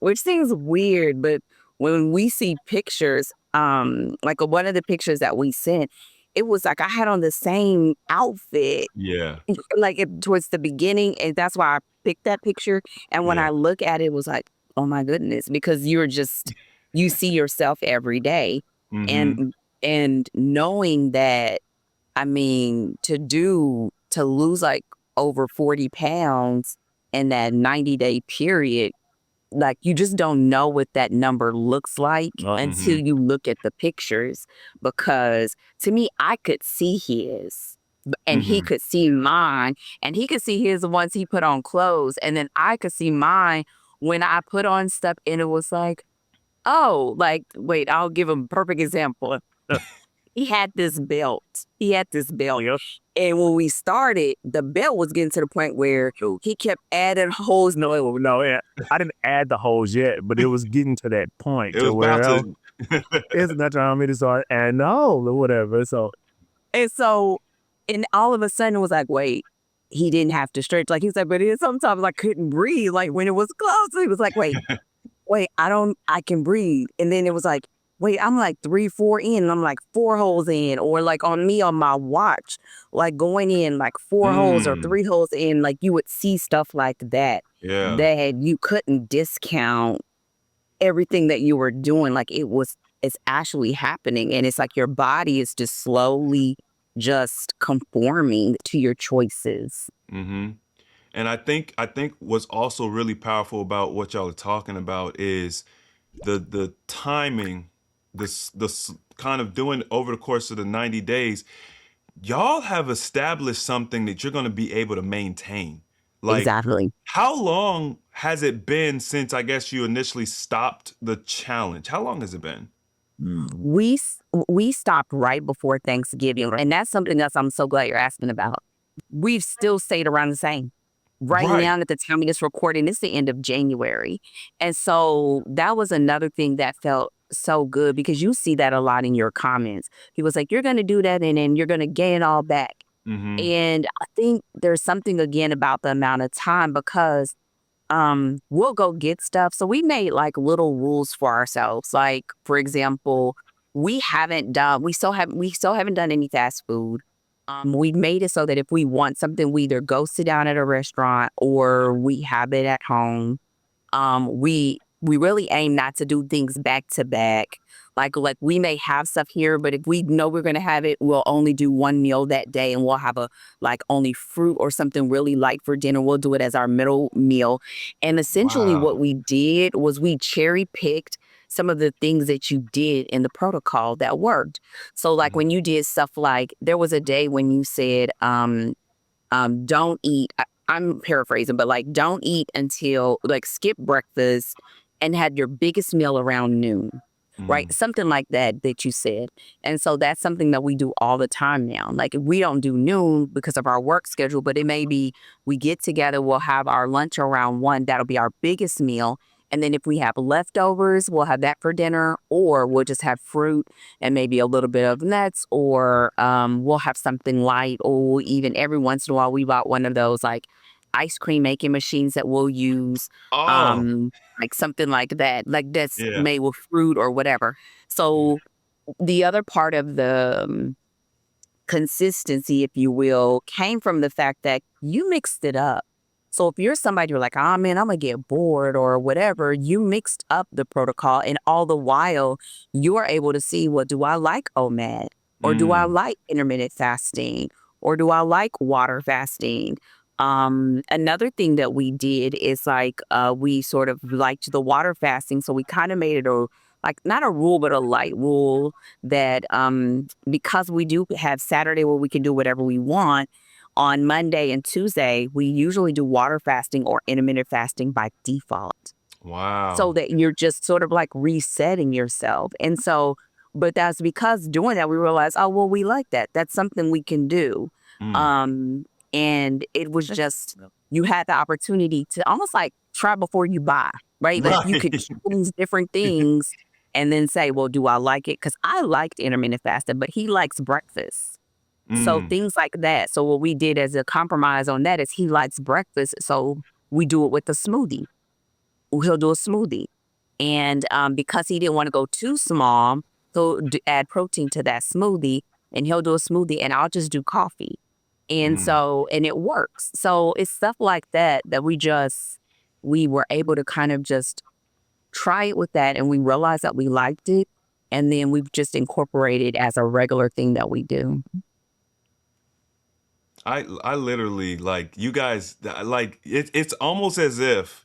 which seems weird, but when we see pictures, like one of the pictures that we sent, it was like I had on the same outfit, Yeah. like towards the beginning, and that's why I picked that picture. And when Yeah. I look at it, it was like, oh my goodness, because you see yourself every day, Mm-hmm. and knowing that, I mean, to lose like over 40 pounds in that 90-day period, like you just don't know what that number looks like until Mm-hmm. you look at the pictures. Because to me, I could see his and he Mm-hmm. could see mine, and he could see his once he put on clothes, and then I could see mine when I put on stuff, and it was like, oh, like, wait, I'll give him a perfect example. He had this belt. He had this belt. Yep. And when we started, the belt was getting to the point where he kept adding holes. No, yeah, I didn't add the holes yet, but it was getting to that point It to was about where to. it's not trying me to start adding the hole or whatever. So And so, and all of a sudden it was like, wait, he didn't have to stretch. Like he said, but sometimes I couldn't breathe. Like when it was close, he was like, wait, I can breathe. And then it was like, wait, I'm like 3, 4 in, and I'm like 4 holes in, or like on me on my watch, like going in like 4 holes or Mm. 3 holes in, like you would see stuff like that, Yeah. that you couldn't discount everything that you were doing. Like it's actually happening. And it's like your body is just slowly just conforming to your choices. Mm-hmm. And I think what's also really powerful about what y'all are talking about is the timing, this kind of doing over the course of the 90 days. Y'all have established something that you're going to be able to maintain. Like, Exactly. how long has it been since, I guess, you initially stopped the challenge? How long has it been? We stopped right before Thanksgiving, and that's something else I'm so glad you're asking about. We've still stayed around the same. Right Right. now, at the time of this recording, it's the end of January, and so that was another thing that felt so good, because you see that a lot in your comments. He was like, "You're going to do that, and then you're going to gain it all back." Mm-hmm. And I think there's something again about the amount of time, because we'll go get stuff. So we made like little rules for ourselves. Like, for example, we still haven't done any fast food. We made it so that if we want something, we either go sit down at a restaurant or we have it at home. We really aim not to do things back to back. Like we may have stuff here, but if we know we're gonna have it, we'll only do one meal that day, and we'll have a like only fruit or something really light for dinner. We'll do it as our middle meal. And essentially what Wow. we did was we cherry picked some of the things that you did in the protocol that worked. So like Mhm. when you did stuff, like there was a day when you said, don't eat. I'm paraphrasing, but like don't eat until like skip breakfast and had your biggest meal around noon, right? Mm. Something like that you said. And so that's something that we do all the time now. Like we don't do noon because of our work schedule, but it may be we get together, we'll have our lunch around 1. That'll be our biggest meal. And then if we have leftovers, we'll have that for dinner, or we'll just have fruit and maybe a little bit of nuts, or we'll have something light, or even every once in a while we bought one of those like ice cream making machines that we'll use, Oh, um, like something like that, like that's yeah. made with fruit or whatever. So the other part of the consistency, if you will, came from the fact that you mixed it up. So if you're somebody you're like, oh man, I'm gonna get bored or whatever, you mixed up the protocol, and all the while you're able to see, well, do I like OMAD? Or do I Mm. like intermittent fasting? Or do I like water fasting? Another thing that we did is like we sort of liked the water fasting, so we kind of made it a like not a rule but a light rule that because we do have Saturday where we can do whatever we want, on Monday and Tuesday, we usually do water fasting or intermittent fasting by default. So Wow. that you're just sort of like resetting yourself. And so, but that's because doing that, we realized, oh, well, we like that. That's something we can do. Mm. Um, and it was just, you had the opportunity to almost like try before you buy, right? Like you could Right. choose different things and then say, well, do I like it? Because I liked intermittent fasting, but he likes breakfast. So Mm. things like that. So what we did as a compromise on that is he likes breakfast. So we do it with a smoothie. he'll do a smoothie. And because he didn't want to go too small, he'll add protein to that smoothie, and he'll do a smoothie, and I'll just do coffee. And and it works. So it's stuff like that that we were able to kind of just try it with that, and we realized that we liked it, and then we've just incorporated as a regular thing that we do. I literally, like, you guys, like, it's almost as if,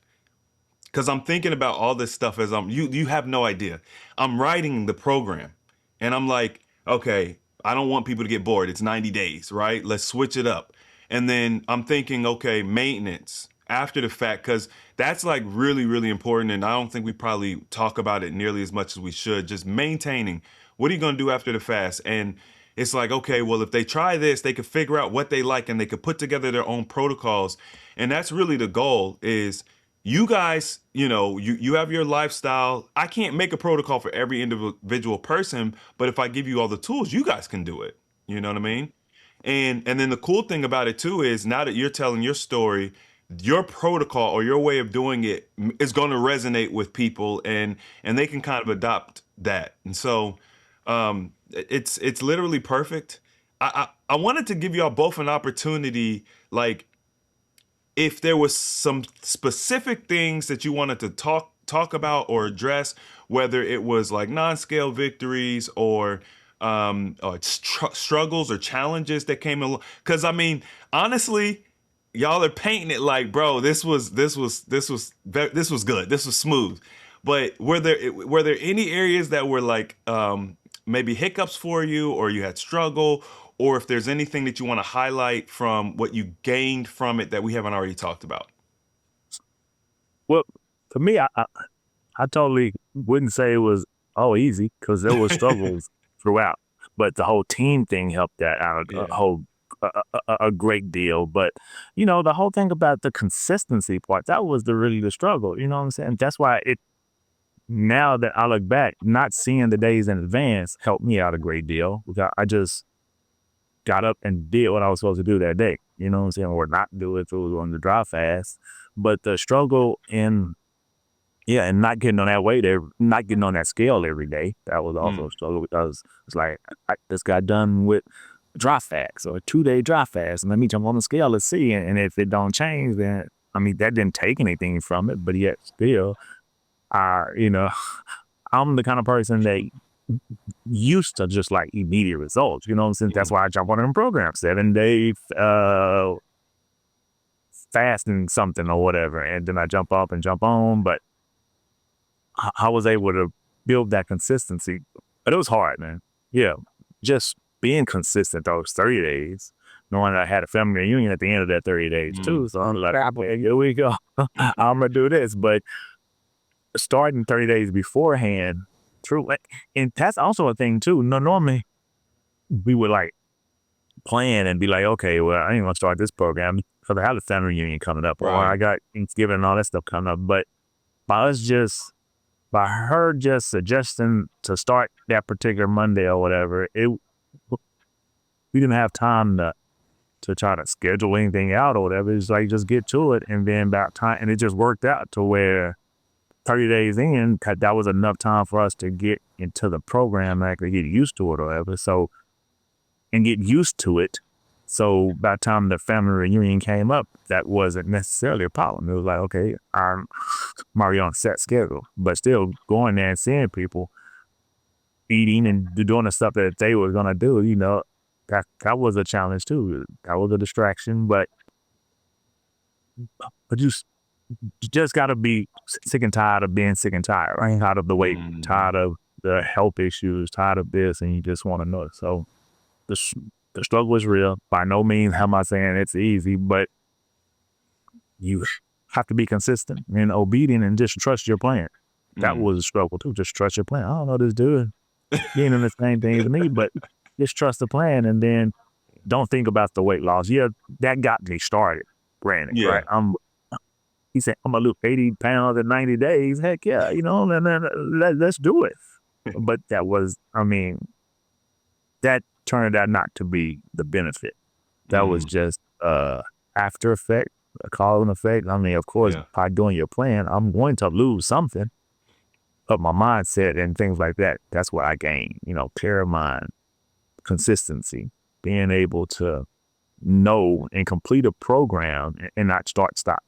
because I'm thinking about all this stuff as you have no idea. I'm writing the program, and I'm like, okay, I don't want people to get bored. It's 90 days, right? Let's switch it up. And then I'm thinking, okay, maintenance after the fact, because that's like really, really important. And I don't think we probably talk about it nearly as much as we should. Just maintaining. What are you going to do after the fast? And it's like, okay, well, if they try this, they could figure out what they like, and they could put together their own protocols. And that's really the goal. Is you guys, you have your lifestyle. I can't make a protocol for every individual person, but if I give you all the tools, you guys can do it. You know what I mean? And then the cool thing about it too is, now that you're telling your story, your protocol or your way of doing it is going to resonate with people, and they can kind of adopt that. And so it's literally perfect. I wanted to give y'all both an opportunity, like, if there was some specific things that you wanted to talk about or address, whether it was like non-scale victories or struggles or challenges that came along. Because I mean, honestly, y'all are painting it like, bro, this was good, this was smooth. But were there any areas that were like maybe hiccups for you, or you had struggle, or if there's anything that you want to highlight from what you gained from it that we haven't already talked about? Well, for me, I totally wouldn't say it was all easy, because there was struggles throughout. But the whole team thing helped that out a great deal. But the whole thing about the consistency part, that was really the struggle. You know what I'm saying? That's why now that I look back, not seeing the days in advance helped me out a great deal, because I just got up and did what I was supposed to do that day. You know what I'm saying? Or not do it if it was on the dry fast. But the struggle and not getting on that weight, not getting on that scale every day, that was also a struggle, because it's like, I just got done with dry fast or a 2-day dry fast, and let me jump on the scale, let's see. And if it don't change, then, I mean, that didn't take anything from it, but yet still, I'm the kind of person that used to just like immediate results, you know what I'm saying? That's why I jump on them programs, 7-day fasting something or whatever, and then I jump up and jump on. But I was able to build that consistency, but it was hard, man. Yeah, just being consistent those 30 days, knowing that I had a family reunion at the end of that 30 days too. So I'm like, here we go. I'm gonna do this. But starting 30 days beforehand, true. And that's also a thing too. No, normally we would like plan and be like, okay, well, I ain't gonna start this program because I have a family reunion coming up, or I got Thanksgiving and all that stuff coming up. But by her just suggesting to start that particular Monday or whatever, we didn't have time to try to schedule anything out or whatever. It's like, just get to it, and then about time, and it just worked out to where 30 days in, that was enough time for us to get into the program and actually get used to it or whatever. So, and get used to it. So by the time the family reunion came up, that wasn't necessarily a problem. It was like, okay, I'm already on a set schedule, but still going there and seeing people eating and doing the stuff that they were going to do, that was a challenge too. That was a distraction, but you just got to be sick and tired of being sick and tired, right? Tired of the weight, tired of the health issues, tired of this, and you just want to know it. So the struggle is real. By no means am I saying it's easy, but you have to be consistent and obedient and just trust your plan. That was a struggle too. Just trust your plan. I don't know this dude being in the same thing as me, but just trust the plan, and then don't think about the weight loss. Yeah, that got me started. Granted, right? He said, I'm gonna lose 80 pounds in 90 days. Heck yeah, and then let's do it. But that was, that turned out not to be the benefit. That was just after effect. a cause and effect. I mean, of course, by doing your plan, I'm going to lose something. But my mindset and things like that, that's where I gain, clear of mind, consistency, being able to know and complete a program and not start, stop,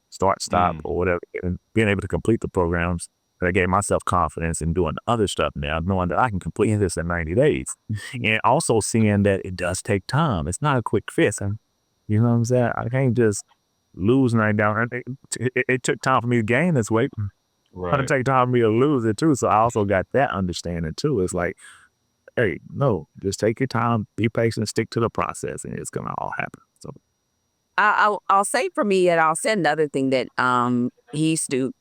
or whatever, and being able to complete the programs. That gave myself confidence in doing other stuff now, knowing that I can complete this in 90 days. And also seeing that it does take time. It's not a quick fix. And you know what I'm saying? I can't just lose 90 down. It took time for me to gain this weight. Right. It take time for me to lose it too. So I also got that understanding too. It's like, hey, no, just take your time, be patient, stick to the process, and it's gonna all happen. So I'll say for me, and I'll say another thing that he used to.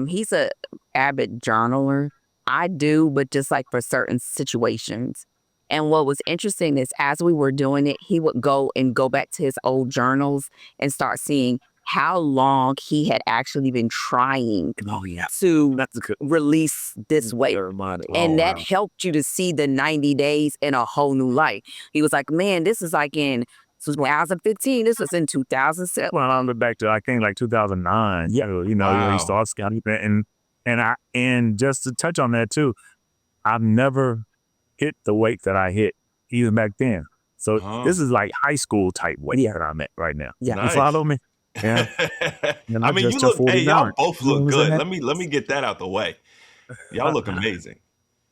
He's a avid journaler. I do, but just like for certain situations. And what was interesting is as we were doing it, he would go back to his old journals and start seeing how long he had actually been trying to release this weight. And that helped you to see the 90 days in a whole new light. He was like, man, this is like in 2015. This was in 2007. Well, I'm back to I think like 2009. Yeah, he starts scouting, and just to touch on that too, I've never hit the weight that I hit even back then. So this is like high school type weight that I'm at right now. Yeah, you follow me? Yeah. I mean, you look. Hey, y'all both look good. Let me get that out the way. Y'all look amazing.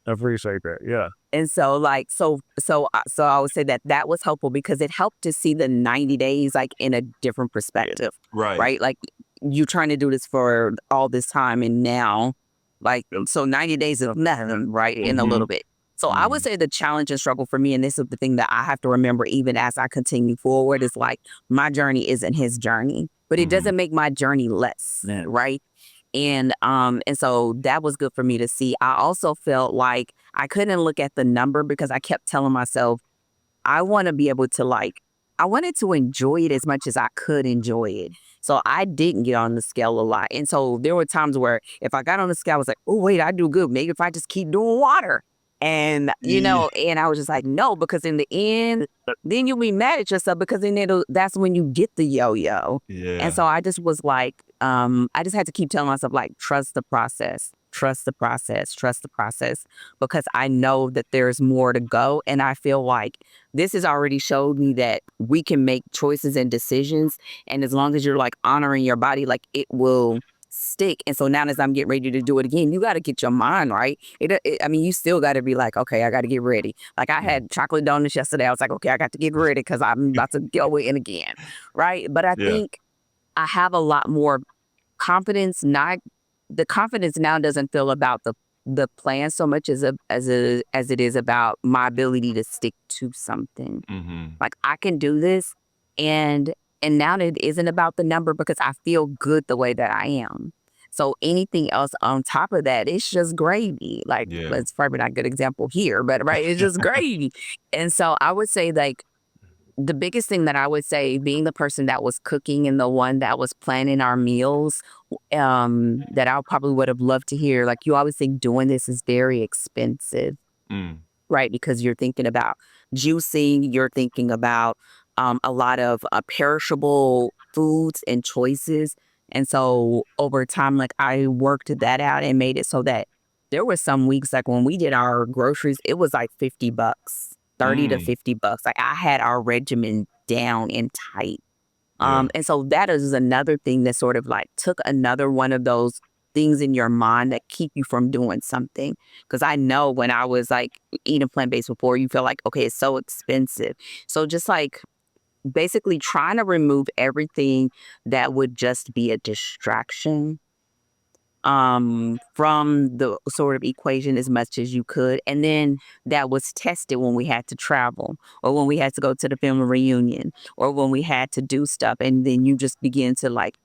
I appreciate that. Yeah. And so so I would say that was helpful because it helped to see the 90 days like in a different perspective. Right. Like you trying to do this for all this time and now like, so 90 days is nothing, right? In a little bit. So I would say the challenge and struggle for me, and this is the thing that I have to remember even as I continue forward, is like my journey isn't his journey, but it doesn't make my journey less, right? And so that was good for me to see. I also felt like I couldn't look at the number because I kept telling myself, I want to be able to I wanted to enjoy it as much as I could enjoy it. So I didn't get on the scale a lot. And so there were times where if I got on the scale, I was like, oh, wait, I do good. Maybe if I just keep doing water. And, and I was just like, no, because in the end, then you'll be mad at yourself because then that's when you get the yo-yo. Yeah. And so I just was like, I just had to keep telling myself, like, trust the process, trust the process, trust the process, because I know that there's more to go. And I feel like this has already showed me that we can make choices and decisions. And as long as you're like honoring your body, like it will stick. And so now as I'm getting ready to do it again, you got to get your mind right. I mean, you still got to be like, okay, I got to get ready. Like I had chocolate donuts yesterday. I was like, okay, I got to get ready because I'm about to go in again. Right. But I think I have a lot more confidence. The confidence now doesn't feel about the plan so much as it is about my ability to stick to something. Like I can do this, and now it isn't about the number because I feel good the way that I am. So anything else on top of that, it's just gravy. Like it's probably not a good example here, but right, it's just gravy. And so I would say like the biggest thing that I would say, being the person that was cooking and the one that was planning our meals, that I probably would have loved to hear, like you always think doing this is very expensive, right? Because you're thinking about juicing, you're thinking about a lot of perishable foods and choices. And so over time, like I worked that out and made it so that there were some weeks, like when we did our groceries, it was like $50. 30 to $50. Like I had our regimen down and tight. And so that is another thing that sort of like took another one of those things in your mind that keep you from doing something. Because I know when I was like eating plant-based before, you feel like, okay, it's so expensive. So just like basically trying to remove everything that would just be a distraction from the sort of equation as much as you could. And then that was tested when we had to travel or when we had to go to the family reunion or when we had to do stuff. And then you just begin to like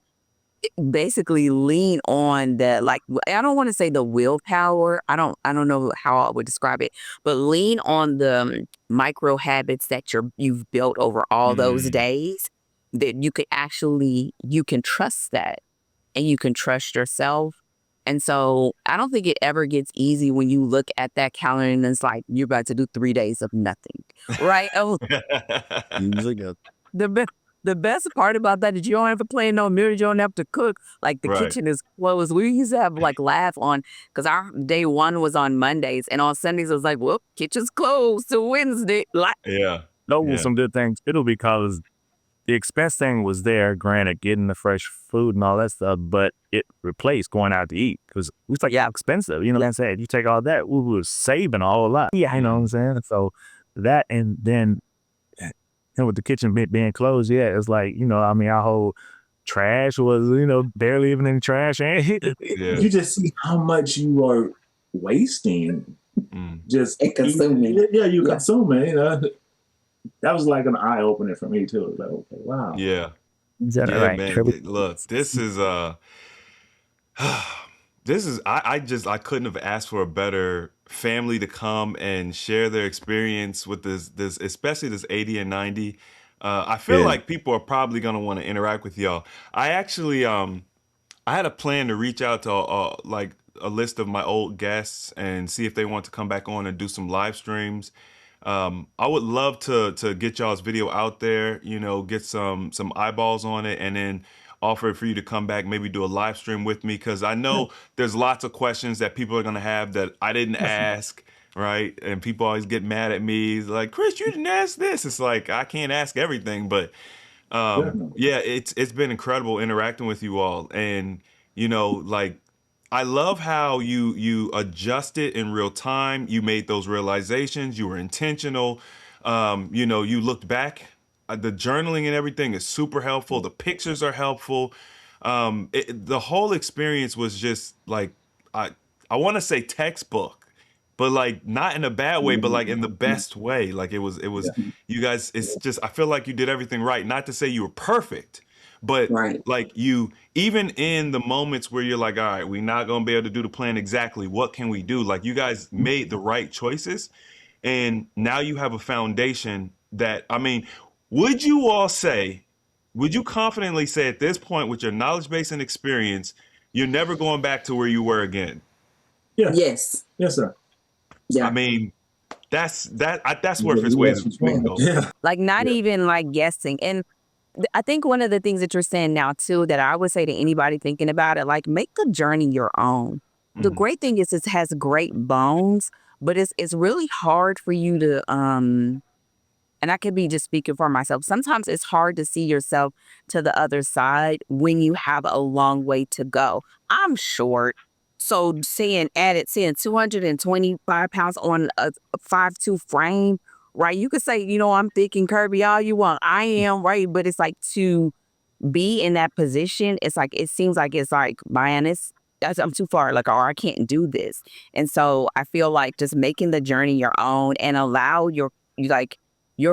basically lean on the, like, I don't want to say the willpower. I don't know how I would describe it, but lean on the micro habits that you've built over all those days that you can trust that and you can trust yourself. And so I don't think it ever gets easy when you look at that calendar and it's like, you're about to do 3 days of nothing, right? Oh, the best part about that is you don't have to play in no mirror. You don't have to cook. Like the Right. kitchen is closed. We used to have like laugh on because our day one was on Mondays, and on Sundays it was like, well, kitchen's closed till Wednesday. Like, Yeah. Those were Yeah. some good things too, because the expense thing was there, granted, getting the fresh food and all that stuff, but it replaced going out to eat because it was like expensive. You know what I'm saying? You take all that, we were saving a whole lot. Yeah, you know what I'm saying? So that, and then with the kitchen being closed, yeah, it's like, you know, I mean, our whole trash was, you know, barely even in the trash. Yeah. You just see how much you are wasting. Just and consuming. Yeah, you consuming. You know? That was like an eye opener for me too. Like, okay, wow. Yeah. Yeah, Yeah, right. man. Look, this is I couldn't have asked for a better family to come and share their experience with this especially this 80 and 90. I feel like people are probably gonna want to interact with y'all. I actually I had a plan to reach out to like a list of my old guests and see if they want to come back on and do some live streams. I would love to get y'all's video out there, you know, get some eyeballs on it, and then offer for you to come back, maybe do a live stream with me, because I know there's lots of questions that people are gonna have that I didn't ask, right? And people always get mad at me, like, Chris, you didn't ask this. It's like I can't ask everything, but yeah, it's been incredible interacting with you all, and you know, like, I love how you adjusted in real time. You made those realizations. You were intentional. You know, you looked back. The journaling and everything is super helpful. The pictures are helpful. The whole experience was just like, I want to say textbook, but like not in a bad way, but like in the best way. Like it was you guys. It's just, I feel like you did everything right. Not to say you were perfect, but like you, even in the moments where you're like, all right, we're not going to be able to do the plan exactly. What can we do? Like you guys made the right choices. And now you have a foundation that, I mean, would you all say, would you confidently say at this point with your knowledge base and experience, you're never going back to where you were again? Yeah. Yes. Yes, sir. I mean, that's worth its weight in gold. Yeah. Like not even like guessing. And I think one of the things that you're saying now too, that I would say to anybody thinking about it, like make the journey your own. The great thing is it has great bones, but it's really hard for you to and I could be just speaking for myself. Sometimes it's hard to see yourself to the other side when you have a long way to go. I'm short. So saying 225 pounds on a 5'2" frame, right? You could say, you know, I'm thick and curvy all you want. I am, right? But it's like to be in that position, it's like, it seems like it's like, man, I'm too far, like, or I can't do this. And so I feel like just making the journey your own and allow your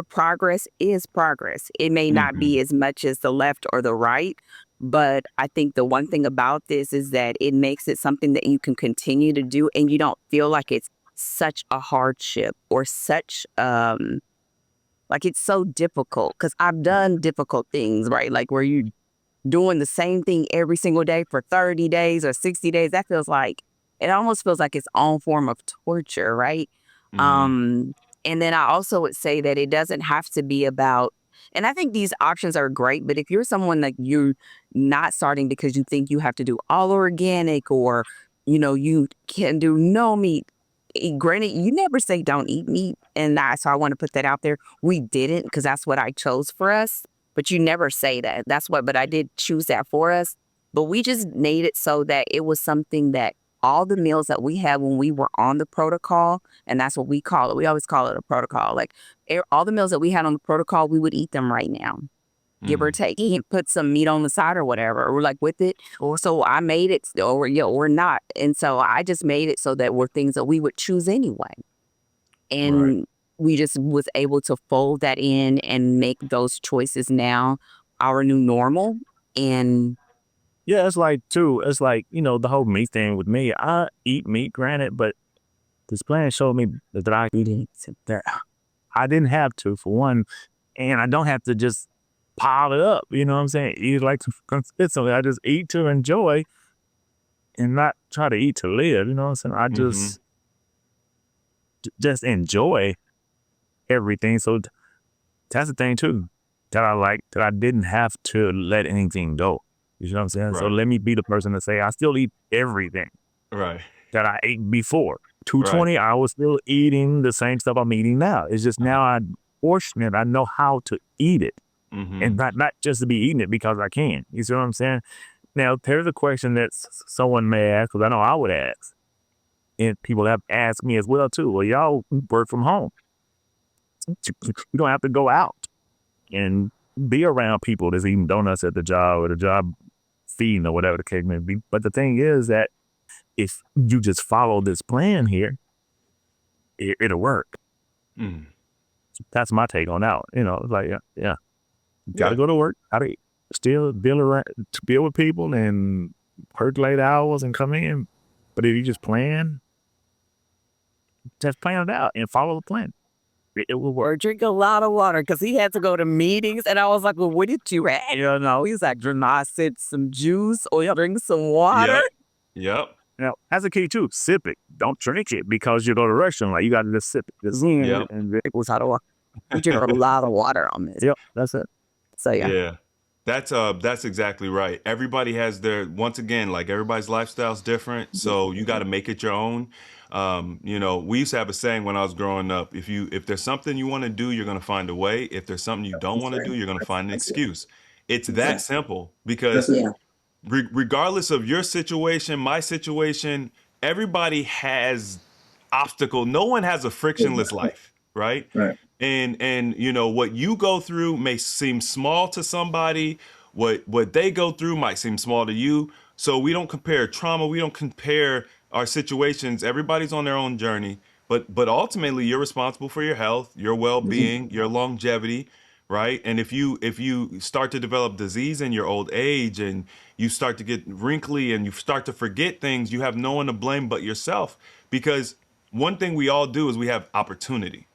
progress is progress. It may not be as much as the left or the right, but I think the one thing about this is that it makes it something that you can continue to do and you don't feel like it's such a hardship or such like it's so difficult, because I've done difficult things, right? Like where you doing the same thing every single day for 30 days or 60 days. That feels like, it almost feels like its own form of torture, right? And then I also would say that it doesn't have to be about, and I think these options are great, but if you're someone that you're not starting because you think you have to do all organic, or, you know, you can do no meat. Granted, you never say don't eat meat. So I want to put that out there. We didn't, because that's what I chose for us. But you never say that. But I did choose that for us. But we just made it so that it was something that all the meals that we had when we were on the protocol, and that's what we call it. We always call it a protocol. Like all the meals that we had on the protocol, we would eat them right now. Give or take, put some meat on the side or whatever, or like with it. Or so I made it, or not. And so I just made it so that were things that we would choose anyway. And we just was able to fold that in and make those choices now our new normal. And yeah, it's like too, it's like, you know, the whole meat thing with me, I eat meat, granted, but this plan showed me that I didn't have to, for one, and I don't have to just pile it up, you know what I'm saying? Eat like consistently. I just eat to enjoy and not try to eat to live, you know what I'm saying? I just enjoy everything. So that's the thing too. that I like, that I didn't have to let anything go. You know what I'm saying? So Right. let me be the person to say I still eat everything Right. that I ate before. Right. 220, I was still eating the same stuff I'm eating now. It's just now I portion it. I know how to eat it, and not just to be eating it because I can. You see what I'm saying? Now, there's a question that someone may ask, because I know I would ask, and people have asked me as well too. Well, y'all work from home. You don't have to go out and be around people that's eating donuts at the job or the job feeding or whatever the case may be. But the thing is that if you just follow this plan here, it'll work. Mm. That's my take on that. You know, it's like, yeah. Got to Yeah. go to work. Got to still deal with people and percolate hours and come in. But if you just plan it out and follow the plan, it will work. Or drink a lot of water because he had to go to meetings. And I was like, well, what did you add? You know, he's like, I said some juice or you drink some water. Yep. Now, as a key too, sip it. Don't drink it because you go to the restaurant. Like, you got to just sip it. Just, Yep. And it was out of water. We drink a lot of water on this. Yep, that's it. So, yeah. Yeah. That's exactly right. Everybody has their, once again, like everybody's lifestyle's different. So you got to make it your own. You know, we used to have a saying when I was growing up, if there's something you want to do, you're going to find a way. If there's something you don't want to do, you're going to find an excuse. It's that simple because regardless of your situation, my situation, everybody has obstacle. No one has a frictionless life, right? Right. And you know what you go through may seem small to somebody. What they go through might seem small to you. So we don't compare trauma. We don't compare our situations. Everybody's on their own journey. But ultimately, you're responsible for your health, your well-being, your longevity, right? And if you start to develop disease in your old age and you start to get wrinkly and you start to forget things, you have no one to blame but yourself. Because one thing we all do is we have opportunity.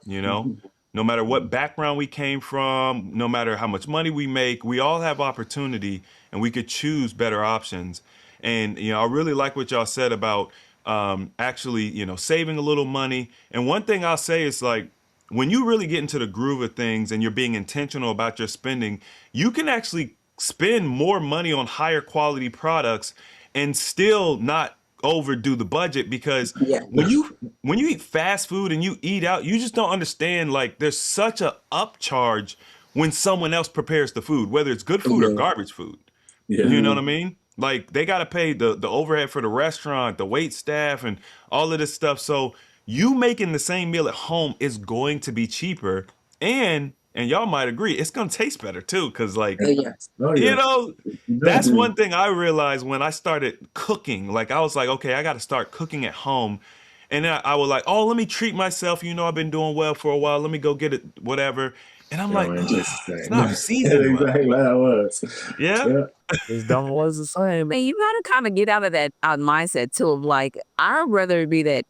You know, no matter what background we came from, no matter how much money we make, we all have opportunity and we could choose better options. And, you know, I really like what y'all said about actually, you know, saving a little money. And one thing I'll say is like, when you really get into the groove of things and you're being intentional about your spending, you can actually spend more money on higher quality products and still not overdo the budget because when you eat fast food and you eat out, you just don't understand, like, there's such a upcharge when someone else prepares the food, whether it's good food or garbage food. You know what I mean? Like, they got to pay the overhead for the restaurant, the wait staff, and all of this stuff. So you making the same meal at home is going to be cheaper, and y'all might agree, it's gonna taste better too. Cause like, you know, that's one thing I realized when I started cooking. Like, I was like, okay, I got to start cooking at home. And then I was like, oh, let me treat myself. You know, I've been doing well for a while. Let me go get it, whatever. And I'm like, it's not seasoned well. Exactly how it was. Yeah. This don't was the same. And you got to kind of get out of that mindset too of like, I'd rather be that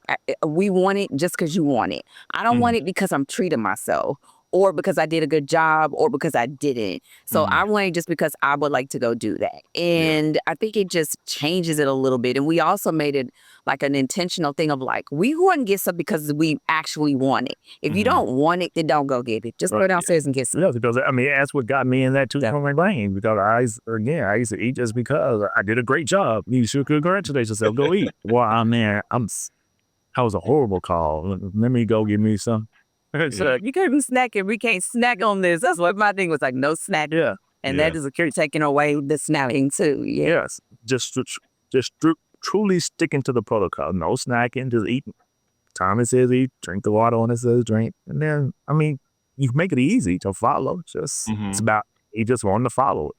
we want it just because you want it. I don't want it because I'm treating myself or because I did a good job or because I didn't. So I want it just because I would like to go do that. And I think it just changes it a little bit. And we also made it like an intentional thing of like, we want to get something because we actually want it. If you don't want it, then don't go get it. Just go downstairs and get some. Yeah, because I mean, that's what got me in that too from my brain. Because I used to eat just because I did a great job. You should congratulate yourself. Go eat. Well, I'm there. That was a horrible call. Let me go get me some. So you can't be snacking. We can't snack on this. That's what my thing was like. No snack. Yeah. And that is taking away the snacking too. Yeah. Yes. Just truly sticking to the protocol. No snacking. Just eating. Time it says eat. Drink the water when it says drink. And then, I mean, you make it easy to follow. Just it's about you just wanting to follow it.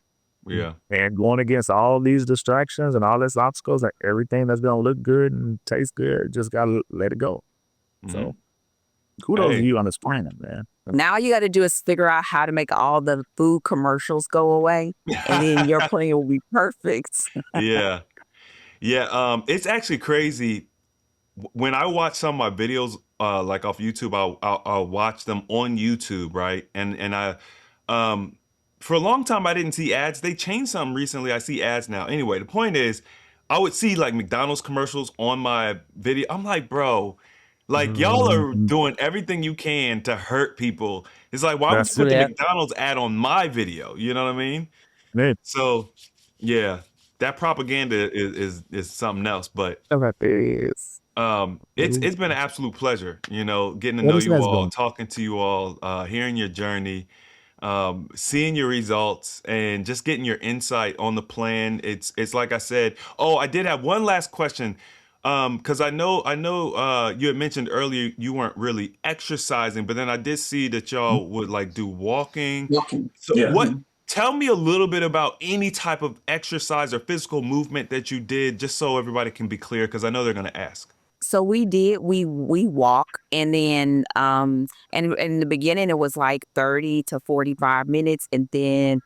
Yeah. And going against all these distractions and all these obstacles and everything that's gonna look good and taste good, just gotta let it go. So kudos to you on this planet, man. Now all you got to do is figure out how to make all the food commercials go away, and then your plan will be perfect. Yeah. It's actually crazy. When I watch some of my videos, like off YouTube, I'll watch them on YouTube, right? And I, for a long time, I didn't see ads. They changed something recently. I see ads now. Anyway, the point is, I would see like McDonald's commercials on my video. I'm like, bro, Like y'all are doing everything you can to hurt people. It's like, why would you That's put the Yeah. McDonald's ad on my video? You know what I mean? it. So yeah, that propaganda is something else. But That is. it's been an absolute pleasure, getting to What know is you that all, going? talking to you all, hearing your journey, seeing your results, and just getting your insight on the plan. It's like I said. Oh, I did have one last question, because I know you had mentioned earlier you weren't really exercising, but then I did see that y'all would like do walking. So Yeah. what? Tell me a little bit about any type of exercise or physical movement that you did, just so everybody can be clear, because I know they're going to ask. So we walk, and then and in the beginning it was like 30 to 45 minutes, and then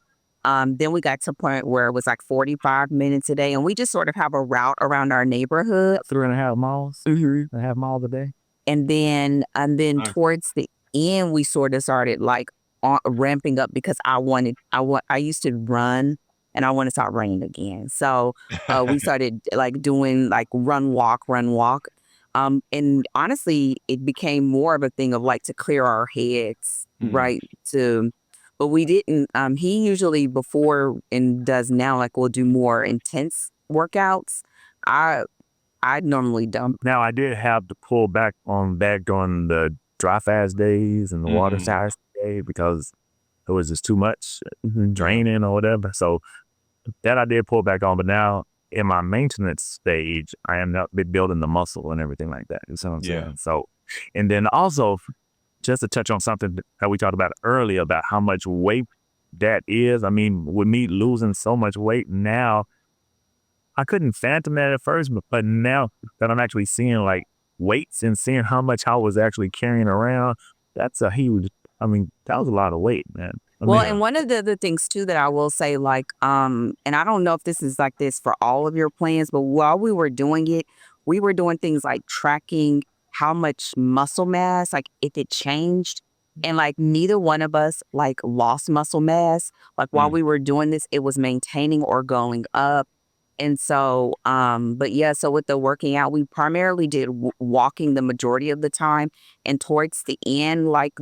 we got to a point where it was like 45 minutes a day, and we just sort of have a route around our neighborhood. 3.5 miles. Mhm. A half miles a day. And then Nice. towards the end we sort of started like ramping up, because I used to run, and I want to start running again. So we started like doing like run walk. And honestly, it became more of a thing of like to clear our heads, Mm. right? But we didn't. He usually before and does now like we'll do more intense workouts. I I normally don't. Now I did have to pull back during the dry fast days and the water Mhm. fast day because it was just too much Mhm. draining or whatever. So that I did pull back on, but now in my maintenance stage, I am not building the muscle and everything like that. You see what I'm Yeah. saying? So, and then also just to touch on something that we talked about earlier about how much weight that is. I mean, with me losing so much weight now, I couldn't fathom that at first, but now that I'm actually seeing like weights and seeing how much I was actually carrying around, that's a huge, I mean, that was a lot of weight, man. I Well, mean, and one of the other things too that I will say, like, and I don't know if this is like this for all of your plans, but while we were doing it, we were doing things like tracking how much muscle mass, like if it changed. And like neither one of us like lost muscle mass. Like while Mm. we were doing this, it was maintaining or going up. And so, but yeah, so with the working out, we primarily did walking the majority of the time. And towards the end, like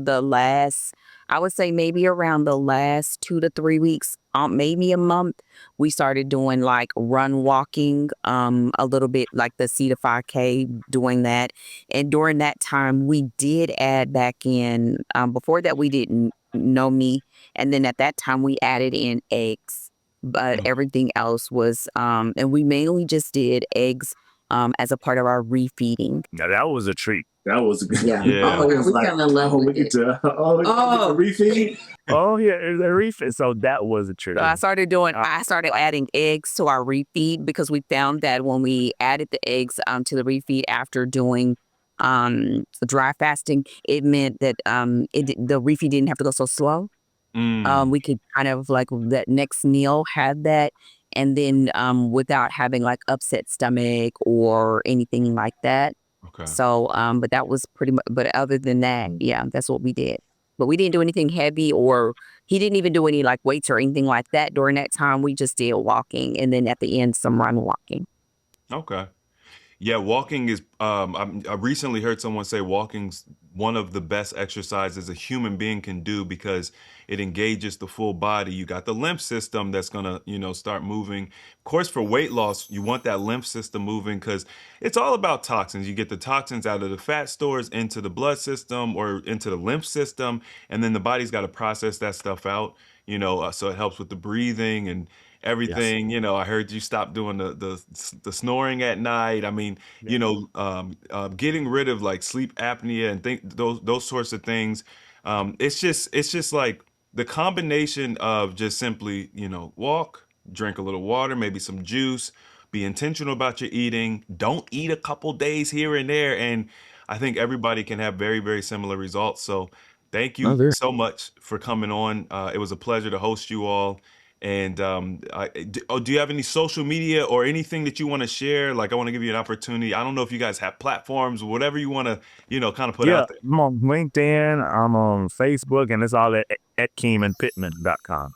I would say maybe around the last 2 to 3 weeks, maybe a month, we started doing like run walking, a little bit like the C to 5K, doing that. And during that time, we did add back in, before that, we didn't know me. And then at that time, we added in eggs, but Mm. everything else was, and we mainly just did eggs as a part of our refeeding. now that was a treat. That was good. Yeah. Yeah. Oh, we fell in love with it. Oh, refeed. Oh yeah, it was a refit. So that was a treat. So I started adding eggs to our refeed, because we found that when we added the eggs to the refeed after doing dry fasting, it meant that the refeed didn't have to go so slow. Mm. We could kind of like that next meal had that, and then without having like upset stomach or anything like that. Okay. So, but that was pretty much. But other than that, yeah, that's what we did. But we didn't do anything heavy, or he didn't even do any like weights or anything like that during that time. We just did walking, and then at the end, some run walking. Okay. Yeah, walking is. I recently heard someone say walking's one of the best exercises a human being can do because it engages the full body. You got the lymph system that's gonna, start moving. Of course, for weight loss, you want that lymph system moving because it's all about toxins. You get the toxins out of the fat stores into the blood system or into the lymph system, and then the body's got to process that stuff out. So it helps with the breathing and Yes. everything. I heard you stop doing the snoring at night. I mean, getting rid of like sleep apnea and those sorts of things. It's just like the combination of just simply, walk, drink a little water, maybe some juice, be intentional about your eating, don't eat a couple days here and there, and I think everybody can have very, very similar results. So thank you Okay. so much for coming on. It was a pleasure to host you all. And do you have any social media or anything that you want to share? Like, I want to give you an opportunity. I don't know if you guys have platforms, whatever you want to, kind of put Yeah, out there. I'm on LinkedIn, I'm on Facebook, and it's all at KeemanPittman.com.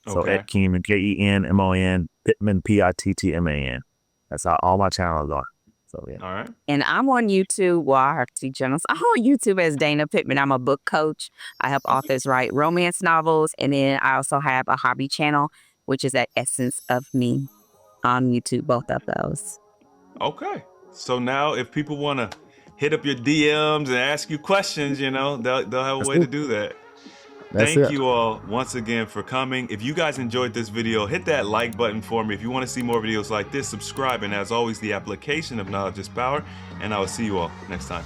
So Okay. at Keeman, Kenmon, Pittman, Pittman. That's how all my channels are. So yeah. All right. And I'm on YouTube. Well, I have two channels. I'm on YouTube as Dana Pittman. I'm a book coach. I help authors write romance novels. And then I also have a hobby channel, which is at Essence of Me on YouTube, both of those. Okay. So now if people want to hit up your DMs and ask you questions, you know, they'll have a way to do that. Thank you all once again for coming. If you guys enjoyed this video, hit that like button for me. If you want to see more videos like this, subscribe. And as always, the application of knowledge is power. And I will see you all next time.